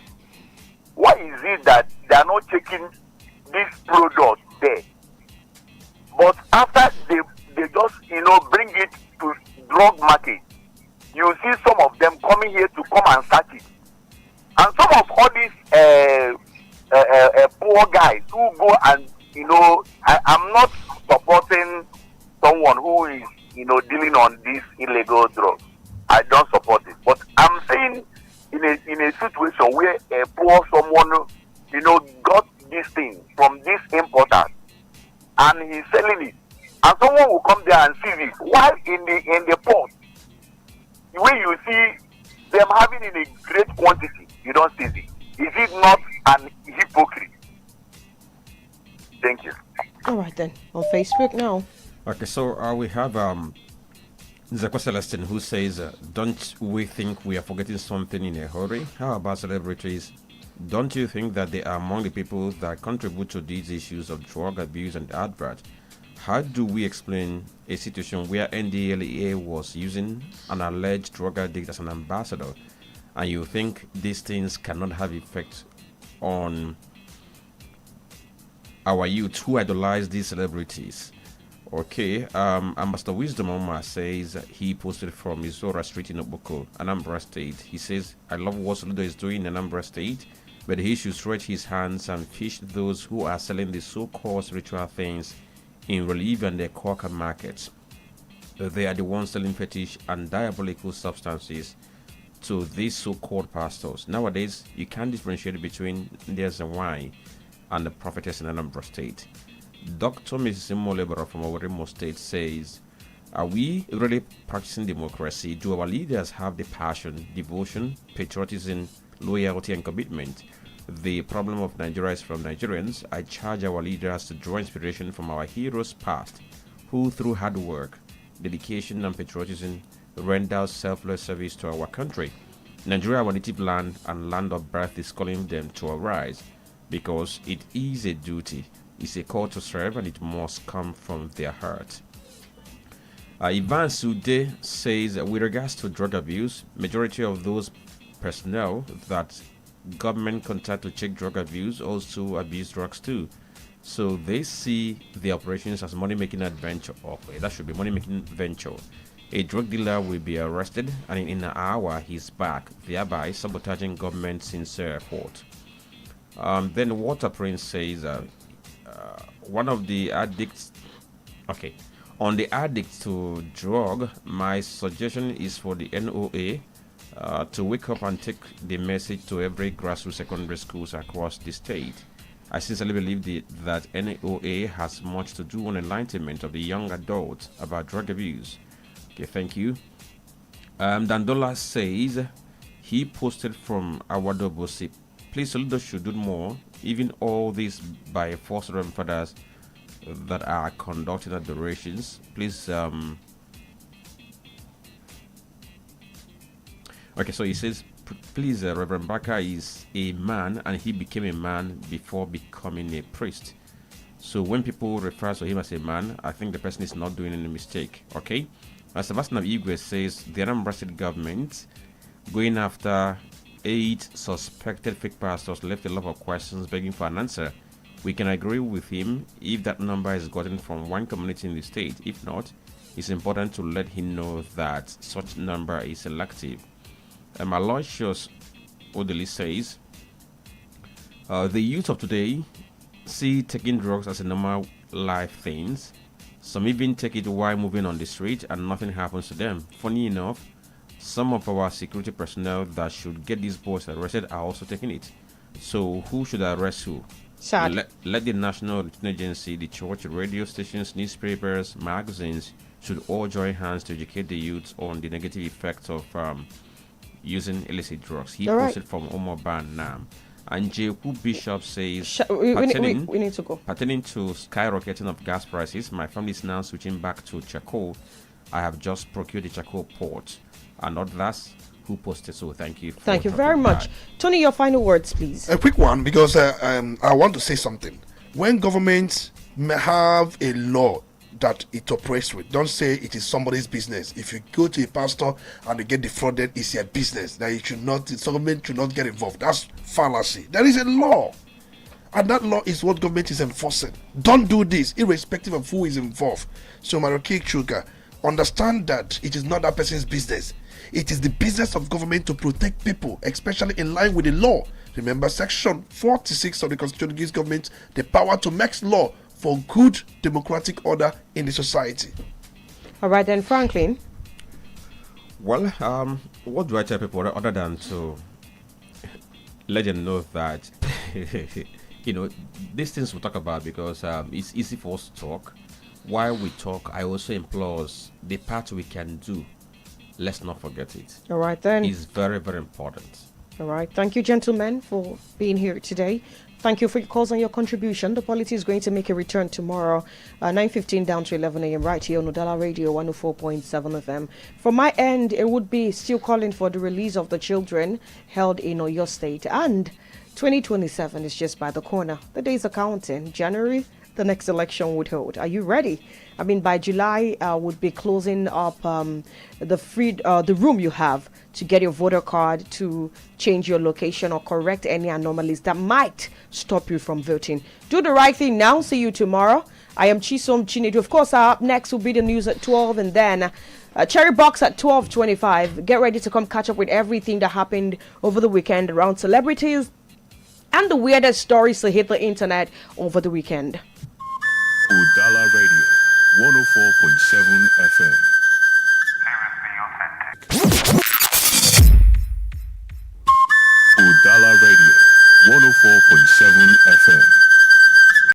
Why is it that they are not checking this product there? But after they just, bring it to drug market, you see some of them coming here to come and start it. And some of all these poor guys who go and, I'm not supporting someone who is, dealing on this illegal drugs. I don't support it. But I'm saying in a situation where a poor someone, got this thing from this importer and he's selling it, and someone will come there and seize it. While in the port, when you see them having in a great quantity, you don't seize it. Is it not an hypocrite? Thank you. All right then. On Facebook now. Okay, so we have Zakwa Celestine who says, don't we think we are forgetting something in a hurry? How about celebrities? Don't you think that they are among the people that contribute to these issues of drug abuse and advert? How do we explain a situation where NDLEA was using an alleged drug addict as an ambassador, and you think these things cannot have effect on our youth who idolize these celebrities? Okay, Ambassador Wisdom Omar says he posted from Izora Street in Oboko, Anambra State. He says, I love what Soludo is doing in Anambra State, but he should stretch his hands and fish those who are selling the so-called spiritual things in relief and their corker markets. They are the ones selling fetish and diabolical substances to these so-called pastors. Nowadays, you can't differentiate between there's a wine and the prophetess in Anambra State. Dr. Mrs. Imolebara from Owerimo State says, are we really practicing democracy? Do our leaders have the passion, devotion, patriotism, loyalty, and commitment? The problem of Nigeria is from Nigerians. I charge our leaders to draw inspiration from our heroes past, who through hard work, dedication, and patriotism render selfless service to our country. Nigeria, our native land and land of birth, is calling them to arise, because it is a duty. It's a call to serve, and it must come from their heart. Ivan Sude says, with regards to drug abuse, majority of those personnel that government contact to check drug abuse also abuse drugs too. So they see the operations as money-making adventure. Okay, that should be money-making venture. A drug dealer will be arrested, and in an hour he's back, thereby sabotaging government's sincere effort. Then Water Prince says, one of the addicts. Okay. On the addict to drug, my suggestion is for the NOA to wake up and take the message to every grassroots secondary schools across the state. I sincerely believe that NOA has much to do on enlightenment of the young adults about drug abuse. Okay, thank you. Dandola says he posted from Awadobosi. Please, Soludo should do more. Even all these by foster fathers that are conducting adorations. Please, okay, so he says, please, Reverend Baka is a man and he became a man before becoming a priest. So when people refer to him as a man, I think the person is not doing any mistake. Okay? As Sebastian of Igwe says, the Anambra state government going after 8 suspected fake pastors left a lot of questions begging for an answer. We can agree with him if that number is gotten from one community in the state. If not, it's important to let him know that such number is selective. Aloysius Odeli says, the youth of today see taking drugs as a normal life thing. Some even take it while moving on the street and nothing happens to them. Funny enough, some of our security personnel that should get these boys arrested are also taking it. So who should arrest who? Let the National Agency, the church, radio stations, newspapers, magazines should all join hands to educate the youth on the negative effects of using illicit drugs. He posted from Omoban Nam. And Jeku Bishop says, we need to go. Pertaining to skyrocketing of gas prices, my family is now switching back to charcoal. I have just procured the charcoal port. And not that's who posted, so thank you. Thank you very much. Tony, your final words, please. A quick one, because I want to say something. When governments have a law that it operates with, don't say it is somebody's business. If you go to a pastor and you get defrauded, it's your business. That the government should not get involved. That's fallacy. There is a law, and that law is what government is enforcing. Don't do this, irrespective of who is involved. So, Maroki Chuka, understand that it is not that person's business. It is the business of government to protect people, especially in line with the law. Remember, Section 46 of the Constitution gives government the power to make law for good democratic order in the society. All right, then, Franklin. Well, what do I tell people other than to let them know that, these things we talk about because it's easy for us to talk. While we talk, I also implore us, the part we can do, let's not forget it. All right, then. It's very, very important. All right. Thank you, gentlemen, for being here today. Thank you for your calls and your contribution. The Polity is going to make a return tomorrow, 9:15 down to 11 a.m. right here on Udala Radio 104.7 FM. From my end, it would be still calling for the release of the children held in Oyo State. And 2027 is just by the corner. The days are counting. January, the next election would hold. Are you ready? I mean, by July, would be closing up the room you have to get your voter card, to change your location or correct any anomalies that might stop you from voting. Do the right thing now. See you tomorrow. I am Chisom Chinedu. Of course, up next will be the news at 12, and then Cherry Box at 12:25. Get ready to come catch up with everything that happened over the weekend around celebrities and the weirdest stories to hit the internet over the weekend. Udala Radio 104.7 FM. Udala Radio 104.7 FM.